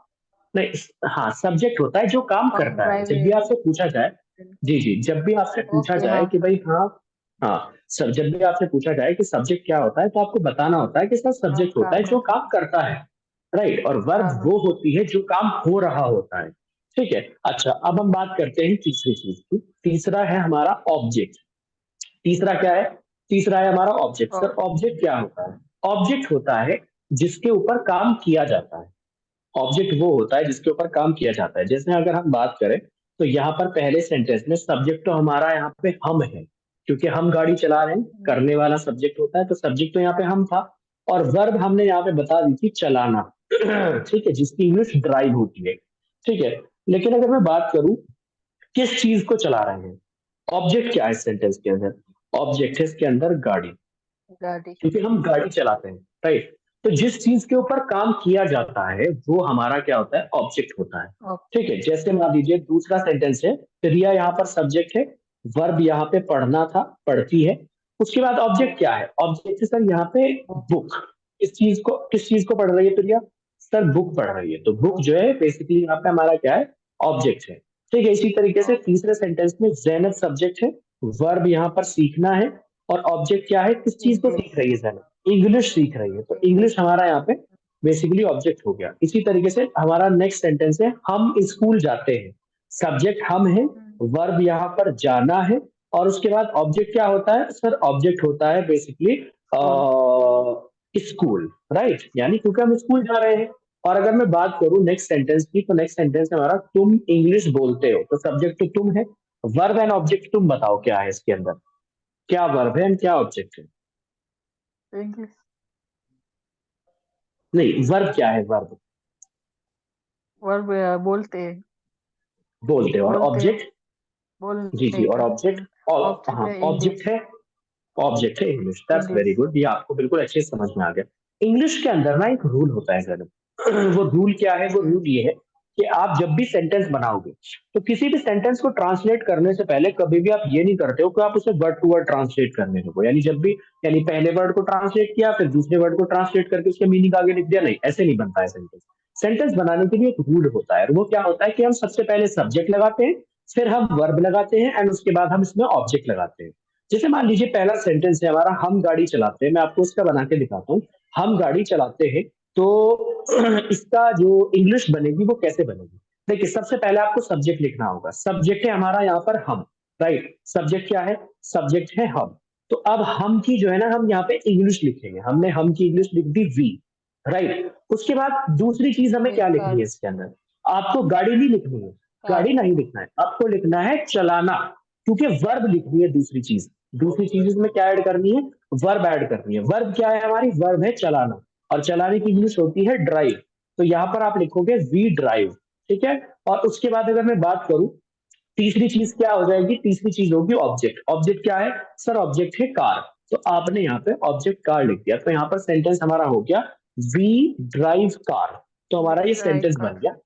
नहीं, हाँ, सब्जेक्ट होता है जो काम हम करता है। जब भी ड्राइविंग, आपसे पूछा जाए, जी जी, जब भी आपसे पूछा ओके, जाए हाँ, कि भाई हाँ, हाँ, सब जब भी आपसे पूछा जाए कि सब्जेक्ट क्या होता है तो आपको बताना होता है कि इसका काम सब्जेक्ट होता काम है जो करता है, काम करता है, राइट। और वर्ब हाँ हाँ, वो होती है जो काम हो रहा होता है, ठीक है। अच्छा, अब हम बात करते हैं तीसरी चीज की। तीसरा है हमारा ऑब्जेक्ट। तीसरा क्या है। तीसरा है हमारा ऑब्जेक्ट। सर ओके, ऑब्जेक्ट क्या होता है। ऑब्जेक्ट होता है जिसके ऊपर काम किया जाता है। ऑब्जेक्ट वो होता है जिसके ऊपर काम किया जाता है। जैसे अगर हम बात करें तो यहाँ पर पहले सेंटेंस में सब्जेक्ट तो हमारा यहाँ पे हम है, क्योंकि हम गाड़ी चला रहे हैं, करने वाला सब्जेक्ट होता है, तो सब्जेक्ट तो यहाँ पे हम था। और वर्ब हमने यहाँ पे बता दी थी चलाना, ठीक है, जिसकी इंग्लिश ड्राइव होती है, ठीक है। लेकिन अगर मैं बात करूं किस चीज को चला रहे हैं, ऑब्जेक्ट क्या है इस सेंटेंस के अंदर। ऑब्जेक्ट है इसके अंदर गाड़ी, गाड़ी, क्योंकि हम गाड़ी चलाते हैं, राइट। तो जिस चीज के ऊपर काम किया जाता है वो हमारा क्या होता है, ऑब्जेक्ट होता है, ओके, ठीक है। जैसे मान लीजिए दूसरा सेंटेंस है, प्रिया यहाँ पर सब्जेक्ट है, वर्ब यहाँ पे पढ़ना था, पढ़ती है। उसके बाद ऑब्जेक्ट क्या है, ऑब्जेक्ट है सर यहाँ पे बुक। किस चीज को पढ़ रही है प्रिया, सर बुक पढ़ रही है। तो बुक बुक, जो है बेसिकली यहाँ पे हमारा क्या है, ऑब्जेक्ट है, ठीक है। इसी तरीके से ओके, तीसरे सेंटेंस में जैनब सब्जेक्ट है, वर्ब यहाँ पर सीखना है, और ऑब्जेक्ट क्या है, किस चीज को इंग्लिश, सीख रही है जैनब, इंग्लिश सीख रही है। तो इंग्लिश, इंग्लिश हमारा यहाँ पे बेसिकली ऑब्जेक्ट हो गया। इसी तरीके से हमारा नेक्स्ट सेंटेंस है, हम स्कूल जाते हैं। सब्जेक्ट हम है, वर्ब यहाँ पर जाना है, और उसके बाद ऑब्जेक्ट क्या होता है सर, ऑब्जेक्ट होता है बेसिकली स्कूल, स्कूल, राइट। यानी क्योंकि हम स्कूल जा रहे हैं। और अगर मैं बात करूं नेक्स्ट सेंटेंस की, तो नेक्स्ट सेंटेंस हमारा तुम इंग्लिश बोलते हो। तो सब्जेक्ट तो तुम है, वर्ब एंड ऑब्जेक्ट तुम बताओ क्या है इसके अंदर, क्या वर्ब है एंड क्या ऑब्जेक्ट है। इंग्लिश, नहीं, वर्ब क्या है, वर्ब वर्ब बोलते हैं, बोलते हो, और बोलते हैं, ऑब्जेक्ट, जी जी, बोलने और का, ऑब्जेक्ट, और ऑब्जेक्ट हाँ, है ऑब्जेक्ट इंग्लिश, है, ऑब्जेक्ट है English. That's very English, good, ये आपको बिल्कुल अच्छे से समझ में आ गया। इंग्लिश के अंदर ना एक रूल होता है सर, वो रूल क्या है, वो रूल ये है कि आप जब भी सेंटेंस बनाओगे तो किसी भी सेंटेंस को ट्रांसलेट करने से पहले कभी भी आप ये नहीं करते हो कि आप उसे वर्ड टू वर्ड ट्रांसलेट करने लगो। यानी जब भी, यानी पहले वर्ड को ट्रांसलेट किया फिर दूसरे वर्ड को ट्रांसलेट करके उसके मीनिंग आगे लिख दिया, नहीं, ऐसे नहीं बनता है सेंटेंस। सेंटेंस बनाने के लिए एक रूल होता है, और वो क्या होता है कि हम सबसे पहले सब्जेक्ट लगाते हैं, फिर हम वर्ब लगाते हैं, एंड उसके बाद हम इसमें ऑब्जेक्ट लगाते हैं। जैसे मान लीजिए पहला सेंटेंस है हमारा, हम गाड़ी चलाते हैं। मैं आपको इसका बना के दिखाता हूँ। हम गाड़ी चलाते हैं, तो इसका जो इंग्लिश बनेगी वो कैसे बनेगी। देखिए, सबसे पहले आपको सब्जेक्ट लिखना होगा। सब्जेक्ट है हमारा यहाँ पर हम, राइट। सब्जेक्ट क्या है, सब्जेक्ट है हम। तो अब हम की जो है ना, हम यहाँ पे इंग्लिश लिखेंगे। हमने हम की इंग्लिश लिख दी वी, राइट। उसके बाद दूसरी चीज हमें ओके, क्या लिखनी है कार, इसके अंदर, आपको गाड़ी नहीं लिखनी है, कार, गाड़ी नहीं लिखना है, आपको लिखना है चलाना, क्योंकि वर्ब लिखनी है दूसरी चीज। दूसरी चीज इसमें क्या ऐड करनी है, वर्ब ऐड करनी है। वर्ब क्या है हमारी, वर्ब है चलाना, और चलाने की इंग्लिश होती है ड्राइव। तो यहां पर आप लिखोगे वी ड्राइव, ठीक है। और उसके बाद अगर मैं बात करूं, तीसरी चीज क्या हो जाएगी, तीसरी चीज होगी ऑब्जेक्ट। ऑब्जेक्ट क्या है सर, ऑब्जेक्ट है कार। तो आपने यहाँ पे ऑब्जेक्ट कार लिख दिया, तो यहाँ पर सेंटेंस हमारा हो गया वी ड्राइव कार। तो वी हमारा ये ड्राइव सेंटेंस बन कार, गया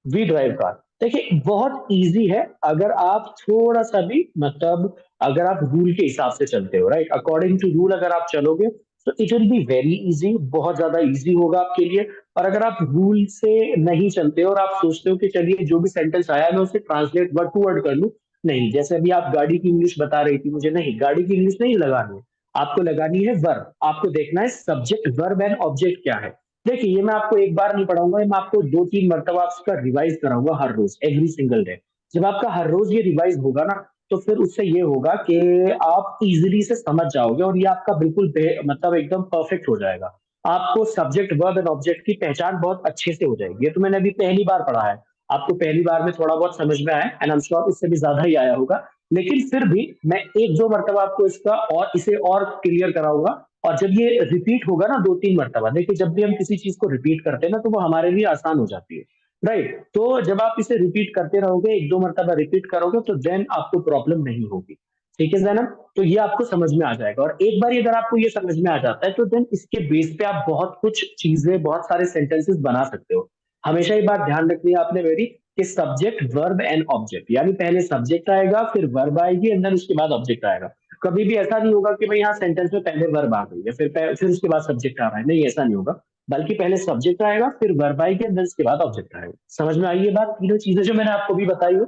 वी ड्राइव कार। देखिए बहुत इजी है, अगर आप थोड़ा सा भी मतलब, अगर आप रूल के हिसाब से चलते हो, राइट, अकॉर्डिंग टू रूल अगर आप चलोगे तो it will be very easy, बहुत ज्यादा इजी होगा आपके लिए। और अगर आप रूल से नहीं चलते हो और आप सोचते हो कि चलिए जो भी सेंटेंस आया मैं उसे ट्रांसलेट वर्ड टू वर्ड कर लूं, नहीं, जैसे अभी आप गाड़ी की इंग्लिश बता रही थी मुझे, नहीं गाड़ी की इंग्लिश नहीं लगानी है, आपको लगानी है वर्ब। आपको देखना है सब्जेक्ट वर्ब एंड ऑब्जेक्ट क्या है। देखिए ये मैं आपको एक बार नहीं पढ़ाऊंगा, ये मैं आपको 2-3 मरतबा आपका रिवाइज कराऊंगा हर रोज, एवरी सिंगल डे। जब आपका हर रोज ये रिवाइज होगा ना, तो फिर उससे ये होगा कि आप इजीली से समझ जाओगे और ये आपका बिल्कुल मतलब एकदम परफेक्ट हो जाएगा। आपको सब्जेक्ट वर्ब एंड ऑब्जेक्ट की पहचान बहुत अच्छे से हो जाएगी। ये तो मैंने अभी पहली बार पढ़ा है, आपको पहली बार में थोड़ा बहुत समझ में आया, एंड आई एम श्योर उससे भी ज्यादा ही आया होगा। लेकिन फिर भी मैं 1-2 मरतबा आपको इसका और इसे और क्लियर कराऊंगा। और जब ये रिपीट होगा ना 2-3 मरतबा, देखिए जब भी हम किसी चीज को रिपीट करते हैं ना, तो वो हमारे लिए आसान हो जाती है। राइट, तो जब आप इसे रिपीट करते रहोगे, 1-2 मरतबा रिपीट करोगे, तो देन आपको प्रॉब्लम नहीं होगी। ठीक है जैनब, तो ये आपको समझ में आ जाएगा। और एक बार अगर आपको ये समझ में आ जाता है, तो देन इसके बेस पे आप बहुत कुछ चीजें, बहुत सारे सेंटेंसेस बना सकते हो। हमेशा ये बात ध्यान रखनी है आपने मेरी, कि सब्जेक्ट वर्ब एंड ऑब्जेक्ट, यानी पहले सब्जेक्ट आएगा, फिर वर्ब आएगी, एंड देन उसके बाद ऑब्जेक्ट आएगा। कभी भी ऐसा नहीं होगा कि भाई यहाँ सेंटेंस में पहले वर्ब आ गई है, फिर उसके बाद सब्जेक्ट आ रहा है, नहीं ऐसा नहीं होगा। बल्कि पहले सब्जेक्ट आएगा, फिर वर्ब आएगी, एंड देन उसके बाद ऑब्जेक्ट आएगा। समझ में आई ये बात, तीनों चीजें जो मैंने आपको भी बताई हो?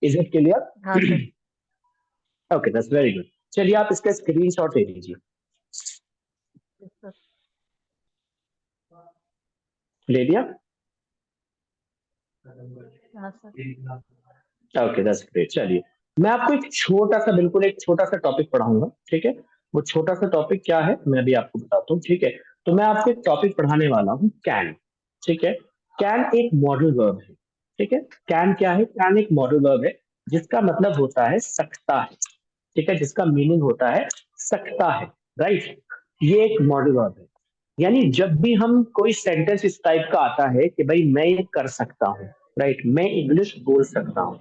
इज इट हाँ sir. Clear? Okay, that's very good. चलिए आप इसका स्क्रीनशॉट ले लीजिए। Yes sir. ले लिया? हाँ सर। Okay, that's great. चलिए मैं आपको एक छोटा सा, बिल्कुल एक छोटा सा टॉपिक पढ़ाऊंगा, ठीक है? वो छोटा सा टॉपिक क्या है मैं भी आपको बताता हूँ, ठीक है? तो मैं आपको एक टॉपिक पढ़ाने वाला हूँ, कैन। ठीक है, कैन एक मॉडल वर्ब है। ठीक है, कैन क्या है? कैन एक मॉडल वर्ब है, जिसका मतलब होता है सकता है। ठीक है, जिसका मीनिंग होता है सकता है। राइट, ये एक मॉडल वर्ब है। यानी जब भी हम कोई सेंटेंस इस टाइप का आता है कि भाई मैं ये कर सकता हूँ, राइट, मैं इंग्लिश बोल सकता हूँ,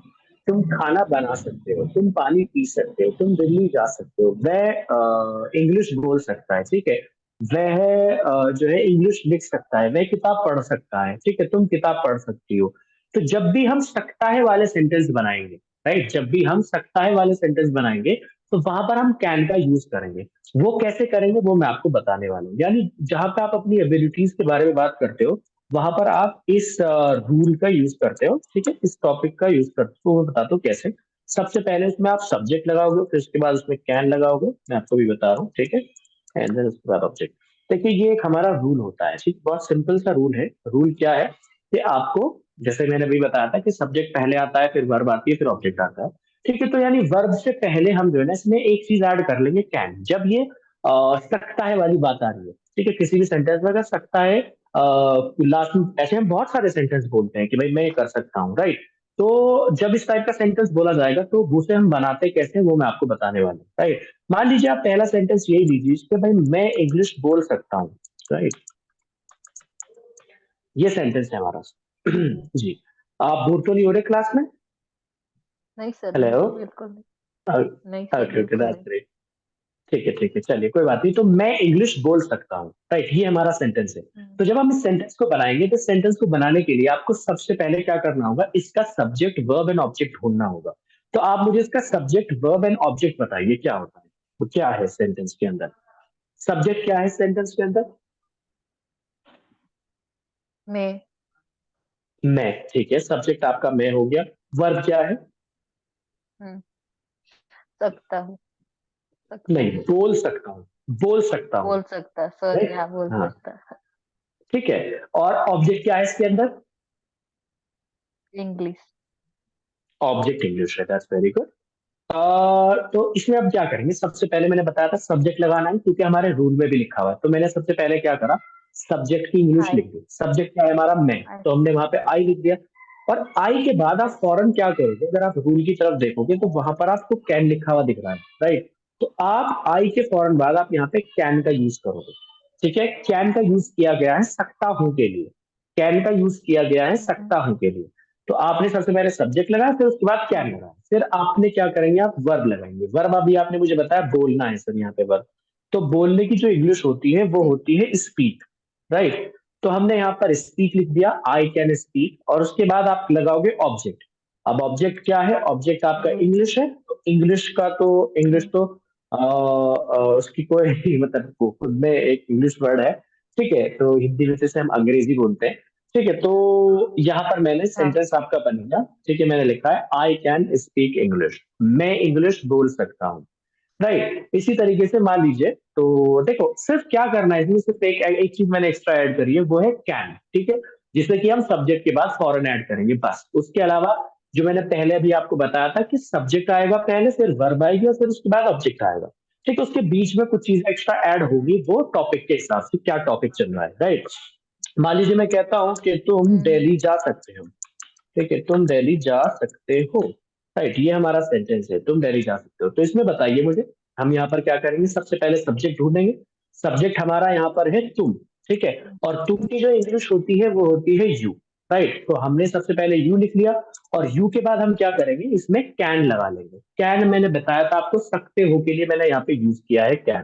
तुम खाना बना सकते हो, तुम पानी पी सकते हो, तुम दिल्ली जा सकते हो, वह इंग्लिश बोल सकता है, ठीक है, वह जो है इंग्लिश लिख सकता है, वह किताब पढ़ सकता है, ठीक है, तुम किताब पढ़ सकती हो। तो जब भी हम सकता है वाले सेंटेंस बनाएंगे, राइट, जब भी हम सकता है वाले सेंटेंस बनाएंगे, तो वहां पर हम कैन का यूज करेंगे। वो कैसे करेंगे वो मैं आपको बताने वाला हूँ। यानी जहां पे आप अपनी एबिलिटीज के बारे में बात करते हो, वहां पर आप इस रूल का यूज करते हो, ठीक है, इस टॉपिक का यूज करते हो। तो मैं बताता हूँ कैसे। सबसे पहले उसमें आप सब्जेक्ट लगाओगे, फिर उसके बाद उसमें कैन लगाओगे, मैं आपको भी बता रहा हूँ, ठीक है, एंड देन उसके बाद ऑब्जेक्ट। देखिए ये एक हमारा रूल होता है, ठीक, बहुत सिंपल सा रूल है। रूल क्या है कि आपको, जैसे मैंने अभी बताया था कि सब्जेक्ट पहले आता है, फिर वर्ब आती है, फिर ऑब्जेक्ट आता है। ठीक है, तो यानी वर्ब से पहले हम जो है ना इसमें एक चीज ऐड कर लेंगे, कैन। जब ये सकता है वाली बात आ रही है, ठीक है, किसी भी सेंटेंस में अगर सकता है लास्ट में, ऐसे हम बहुत सारे सेंटेंस बोलते हैं कि भाई मैं ये कर सकता हूँ, राइट। तो जब इस टाइप का सेंटेंस बोला जाएगा, तो उसे हम बनाते कैसे हैं, वो मैं आपको बताने वाला हूँ, राइट। मान लीजिए आप पहला सेंटेंस यही लीजिए कि भाई मैं इंग्लिश बोल सकता हूँ, राइट, ये सेंटेंस है हमारा। जी, आप बोर तो नहीं हो रहे क्लास में? नहीं सर, हेलो? नहीं, बिल्कुल नहीं। नहीं सर, ओके ओके, बिल्कुल दैट्स नहीं। ग्रेट। ठीक है, चलिए कोई बात नहीं। तो मैं इंग्लिश बोल सकता हूँ, राइट, ये हमारा सेंटेंस है। हम्म। तो जब हम इस सेंटेंस को बनाएंगे, तो सेंटेंस को बनाने के लिए आपको सबसे पहले क्या करना होगा, इसका सब्जेक्ट वर्ब एंड ऑब्जेक्ट ढूंढना होगा। तो आप मुझे इसका सब्जेक्ट वर्ब एंड ऑब्जेक्ट बताइए क्या होता है, वो क्या है सेंटेंस के अंदर? सब्जेक्ट क्या है सेंटेंस के अंदर? मैं। मैं, ठीक है, सब्जेक्ट आपका मैं हो गया। वर्ब क्या है? हम्म। सकता हूँ। सकता नहीं, है। बोल सकता हूँ, बोल सकता हूँ, बोल सकता, सॉरी, राइट, हाँ बोल हाँ, सकता। ठीक है। और ऑब्जेक्ट क्या है इसके अंदर? इंग्लिश। ऑब्जेक्ट इंग्लिश है, दैट्स वेरी गुड। तो इसमें अब क्या करेंगे, सबसे पहले मैंने बताया था सब्जेक्ट लगाना है, क्योंकि हमारे रूल में भी लिखा हुआ है। तो मैंने सबसे पहले क्या करा, सब्जेक्ट की इंग्लिश आई। लिख दी। सब्जेक्ट क्या है हमारा, मैं, आई। तो हमने वहां पे आई लिख दिया। और आई के बाद आप फौरन क्या करोगे, अगर आप रूल की तरफ देखोगे, तो वहां पर आपको कैन लिखा हुआ दिख रहा है, राइट। तो आप आई के फौरन बाद आप यहाँ पे कैन का यूज करोगे। ठीक है, कैन का यूज किया गया है सकता हूं के लिए। कैन का यूज किया गया है हम्म। सकता हूं के लिए। तो आपने सबसे पहले सब्जेक्ट लगाया, फिर उसके बाद कैन लगाया, फिर आपने क्या करेंगे, आप वर्ब लगाएंगे। वर्ब अभी आपने मुझे बताया बोलना है सर, यहाँ पे वर्ब। तो बोलने की जो इंग्लिश होती है वो जी। होती है स्पीक, राइट। तो हमने यहाँ पर स्पीक लिख दिया, आई कैन स्पीक, और उसके बाद आप लगाओगे ऑब्जेक्ट। अब ऑब्जेक्ट क्या है, ऑब्जेक्ट आपका इंग्लिश। इंग्लिश है। तो इंग्लिश का तो, इंग्लिश हम्म। तो उसकी कोई मतलब खुद में एक इंग्लिश वर्ड है, ठीक है, तो हिंदी में जैसे हम अंग्रेजी बोलते हैं। ठीक है, तो यहाँ पर मैंने हाँ। सेंटेंस आपका बन गया। ठीक है, मैंने लिखा है आई कैन स्पीक इंग्लिश, मैं इंग्लिश बोल सकता हूँ। राइट, इसी तरीके से मान लीजिए, तो देखो सिर्फ क्या करना है इसमें, सिर्फ एक एक चीज मैंने एक्स्ट्रा ऐड करी है, वो है कैन। ठीक है, जिससे कि हम सब्जेक्ट के बाद फॉरन ऐड करेंगे बस। उसके अलावा जो मैंने पहले भी आपको बताया था कि सब्जेक्ट आएगा पहले, फिर वर्ब आएगी और फिर उसके बाद ऑब्जेक्ट आएगा। ठीक है, उसके बीच में कुछ चीजें एक्स्ट्रा ऐड होगी, वो टॉपिक के हिसाब से क्या टॉपिक चल रहा है। राइट, मान लीजिए मैं कहता हूँ कि तुम हम्म। दिल्ली जा सकते हो। ठीक है, तुम दिल्ली जा सकते हो। राइट, ये हमारा सेंटेंस है, तुम दिल्ली जा सकते हो। तो इसमें बताइए मुझे, हम यहाँ पर क्या करेंगे, सबसे पहले सब्जेक्ट ढूंढेंगे। सब्जेक्ट हमारा यहाँ पर है तुम। ठीक है, और तुम की जो इंग्लिश होती है वो होती है यू। राइट, तो हमने सबसे पहले यू लिख लिया, और यू के बाद हम क्या करेंगे, इसमें कैन लगा लेंगे। कैन मैंने बताया था आपको, सकते हो के लिए मैंने यहाँ पे यूज किया है कैन।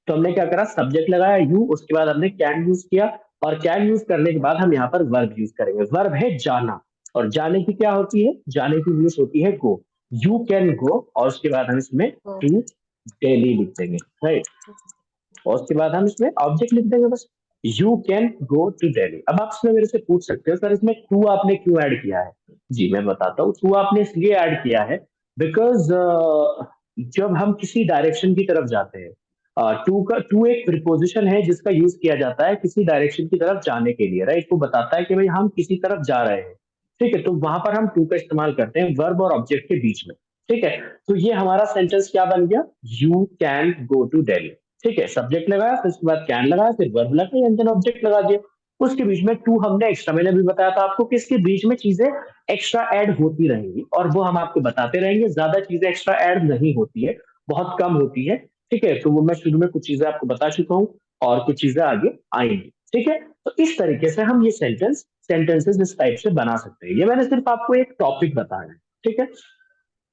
तो हमने क्या करा, सब्जेक्ट लगाया यू, उसके बाद हमने कैन यूज किया। और कैन यूज करने के बाद हम यहाँ पर वर्ब यूज करेंगे। वर्ब है जाना, और जाने की क्या होती है, जाने की इंग्लिश होती है गो। यू कैन गो, और उसके बाद हम इसमें ओ। टू डेली लिख देंगे। राइट, और उसके बाद हम इसमें ऑब्जेक्ट लिख देंगे बस, you can go to Delhi. अब आप इसमें मेरे से पूछ सकते हो, सर इसमें टू आपने क्यों ऐड किया है। जी मैं बताता हूँ, टू आपने इसलिए ऐड किया है बिकॉज जब हम किसी डायरेक्शन की तरफ जाते हैं, टू एक प्रिपोजिशन है जिसका यूज किया जाता है किसी डायरेक्शन की तरफ जाने के लिए। राइट, वो बताता है कि भाई हम किसी तरफ जा रहे हैं। ठीक है, तो वहां पर हम टू का इस्तेमाल करते हैं वर्ब और ऑब्जेक्ट के बीच में। ठीक है, तो ये हमारा सेंटेंस क्या बन गया, you can go to Delhi. ठीक है, सब्जेक्ट लगाया, फिर उसके बाद कैन लगाया, फिर वर्ब लगाया, एंड देन ऑब्जेक्ट लगा दिया। उसके बीच में टू हमने एक्स्ट्रा, मैंने भी बताया था आपको कि इसके बीच में चीजें एक्स्ट्रा ऐड होती रहेंगी, और वो हम आपको बताते रहेंगे। ज्यादा चीजें एक्स्ट्रा ऐड नहीं होती है, बहुत कम होती है। ठीक है, तो वो मैं शुरू में कुछ चीजें आपको बता चुका हूँ, और कुछ चीजें आगे आएंगी। ठीक है, तो इस तरीके से हम ये सेंटेंसेस इस टाइप से बना सकते हैं। ये मैंने सिर्फ आपको एक टॉपिक बताया है। ठीक है,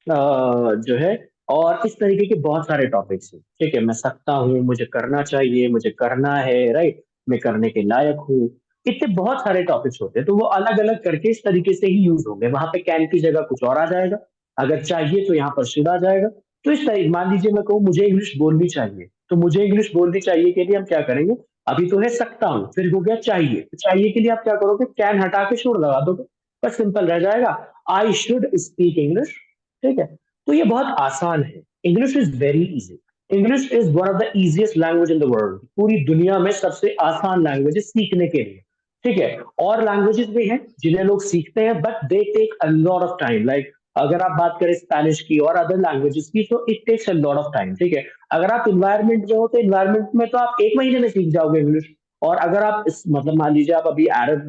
जो है, और इस तरीके के बहुत सारे टॉपिक्स हैं। ठीक है, मैं सकता हूँ, मुझे करना चाहिए, मुझे करना है। राइट, मैं करने के लायक हूँ। इतने बहुत सारे टॉपिक्स होते हैं, तो वो अलग अलग करके इस तरीके से ही यूज होंगे। वहां पे कैन की जगह कुछ और आ जाएगा, अगर चाहिए तो यहाँ पर शुड आ जाएगा। तो इस तरीके, मान लीजिए मैं कहूँ मुझे इंग्लिश बोलनी चाहिए, तो मुझे इंग्लिश बोलनी चाहिए के लिए हम क्या करेंगे, अभी तो है सकता हूँ, फिर हो गया चाहिए, तो चाहिए के लिए आप क्या करोगे, कैन हटा के शुड लगा दोगे, बस सिंपल रह जाएगा, आई शुड स्पीक इंग्लिश। ठीक है, तो ये बहुत आसान है। English is very easy. English is one of the easiest language in the world, पूरी दुनिया में सबसे आसान लैंग्वेज है सीखने के लिए। ठीक है, और लैंग्वेजेस भी हैं जिन्हें लोग सीखते हैं, but they take a lot of time. Like अगर आप बात करें स्पेनिश की और अदर लैंग्वेजेस की, तो it takes a lot of time. ठीक है, अगर आप इन्वायरमेंट में हो, तो इन्वायरमेंट में तो आप एक महीने में सीख जाओगे इंग्लिश। और अगर आप इस मतलब मान लीजिए आप अभी अरब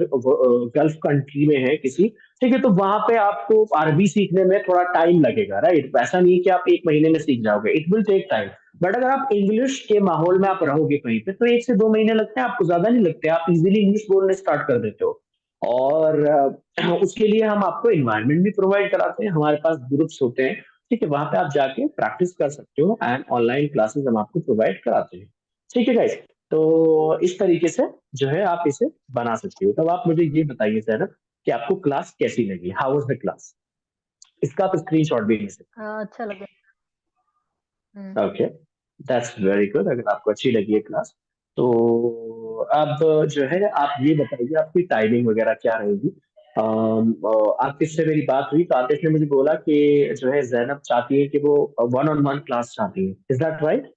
गल्फ कंट्री में है किसी, ठीक है, तो वहां पे आपको अरबी सीखने में थोड़ा टाइम लगेगा। राइट, ऐसा नहीं है कि आप एक महीने में सीख जाओगे, it will take time. But अगर आप इंग्लिश के माहौल में आप रहोगे कहीं पे, तो 1 से 2 महीने लगते हैं आपको, ज्यादा नहीं लगते, आप इजीली इंग्लिश बोलने स्टार्ट कर देते हो। और उसके लिए हम आपको इन्वायरमेंट भी प्रोवाइड कराते हैं, हमारे पास ग्रुप्स होते हैं। ठीक है, वहां पे आप जाके प्रैक्टिस कर सकते हो, एंड ऑनलाइन क्लासेस हम आपको प्रोवाइड कराते हैं। ठीक है गाइस, तो इस तरीके से जो है आप इसे बना सकते हो। तब आप मुझे ये बताइए सर कि आपको क्लास कैसी लगी, हाउ वाज द क्लास। इसका आप स्क्रीनशॉट भी ले सकते हाँ, अच्छा लगे। हम्म। हैं। ओके, दैट्स वेरी गुड, अगर आपको अच्छी लगी है क्लास, तो अब जो है आप ये बताइए आपकी टाइमिंग वगैरह क्या रहेगी। आतिश से मेरी बात हुई, तो आतिश ने मुझे बोला कि जो है जैनब चाहती है कि वो वन ऑन वन क्लास चाहती है, इज दैट राइट।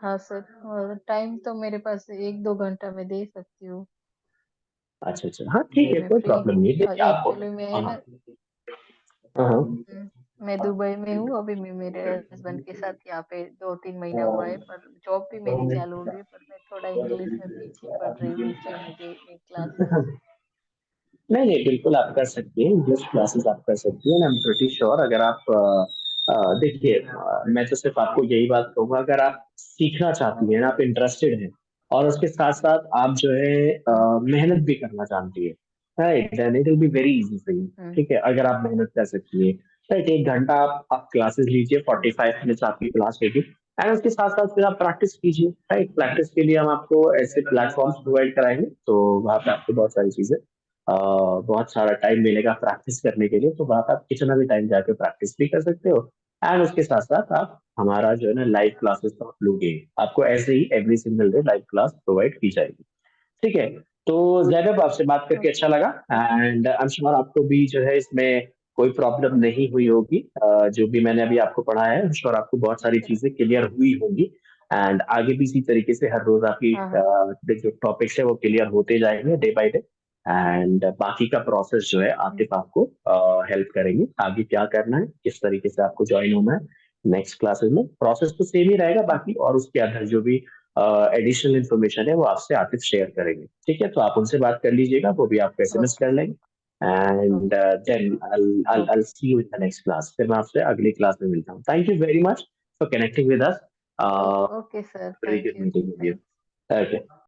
हाँ सर, और टाइम तो मेरे पास 1-2 घंटा में दे सकती हूँ। अच्छा अच्छा, हाँ ठीक अभी है, मैं कोई फ्री प्रॉब्लम हूँ। नहीं है, देखिए आप। एक्चुअली मैं है हाँ ना। हाँ मैं दुबई में हूँ अभी। मैं मेरे हस्बैंड के साथ यहाँ पे 2-3 महीना हुआ है, पर जॉब भी मेरी चालू हो गई, पर मैं थोड़ा इंग्लिश में पीछे पड़ रही हूँ, इसलिए मुझे एक क्लासेस। हाँ। नहीं नहीं, बिल्कुल आप कर सकती हैं, इंग्लिश क्लासेस आप कर सकती हैं। आई एम प्रीटी श्योर, अगर आप देखिए, मैं तो सिर्फ आपको यही बात कहूंगा, अगर आप सीखना चाहती हैं, आप इंटरेस्टेड हैं, और उसके साथ साथ आप जो है मेहनत भी करना चाहती है, right, then it will be very easy for you. Hmm. ठीक है, अगर आप मेहनत कर सकती है, राइट, 1 घंटा आप क्लासेस लीजिए, 45 मिनट्स आपकी क्लास होगी, एंड उसके साथ साथ फिर आप प्रैक्टिस कीजिए। राइट, प्रैक्टिस के लिए हम आपको ऐसे प्लेटफॉर्म्स प्रोवाइड कराएंगे, तो वहाँ पे आपको बहुत सारी चीजें, बहुत सारा टाइम मिलेगा प्रैक्टिस करने के लिए, तो वहां पे आप कितना भी टाइम जाके प्रैक्टिस भी कर सकते हो। एंड उसके साथ साथ आप हमारा जो है ना लाइव क्लासेस तो आप लोगे, आपको ऐसे ही every single day live class provide की जाएगी। ठीक है, तो ज़ैनब आपसे बात करके अच्छा लगा एंड आई एम श्योर आपको भी जो है इसमें कोई प्रॉब्लम नहीं हुई होगी। जो भी मैंने अभी आपको पढ़ाया है, आई एम श्योर आपको बहुत सारी ओके। चीज़ें क्लियर हुई होंगी एंड आगे भी इसी तरीके से हर रोज़ आपकी हाँ, हाँ। जो टॉपिक्स है वो क्लियर होते जाएँगे डे बाय डे एंड बाकी का प्रोसेस जो है हुँ, आतिफ़ आपको हेल्प करेंगे। आगे क्या करना है, किस तरीके से आपको जॉइन होना है नेक्स्ट क्लासेस में, प्रोसेस तो सेम ही रहेगा हुँ, बाकी और उसके अंदर जो भी एडिशनल इन्फॉर्मेशन है वो आपसे आतिफ शेयर करेंगे। ठीक है? तो आप उनसे बात कर लीजिएगा, वो भी आपको एसएमएस ओके, कर लेंगे and okay, then I'll okay, see you in the next class. फिर मैं आपसे अगली क्लास में मिलता हूँ। Thank you very much for connecting with us. Okay sir, very thank good you, meeting with you. Thank okay.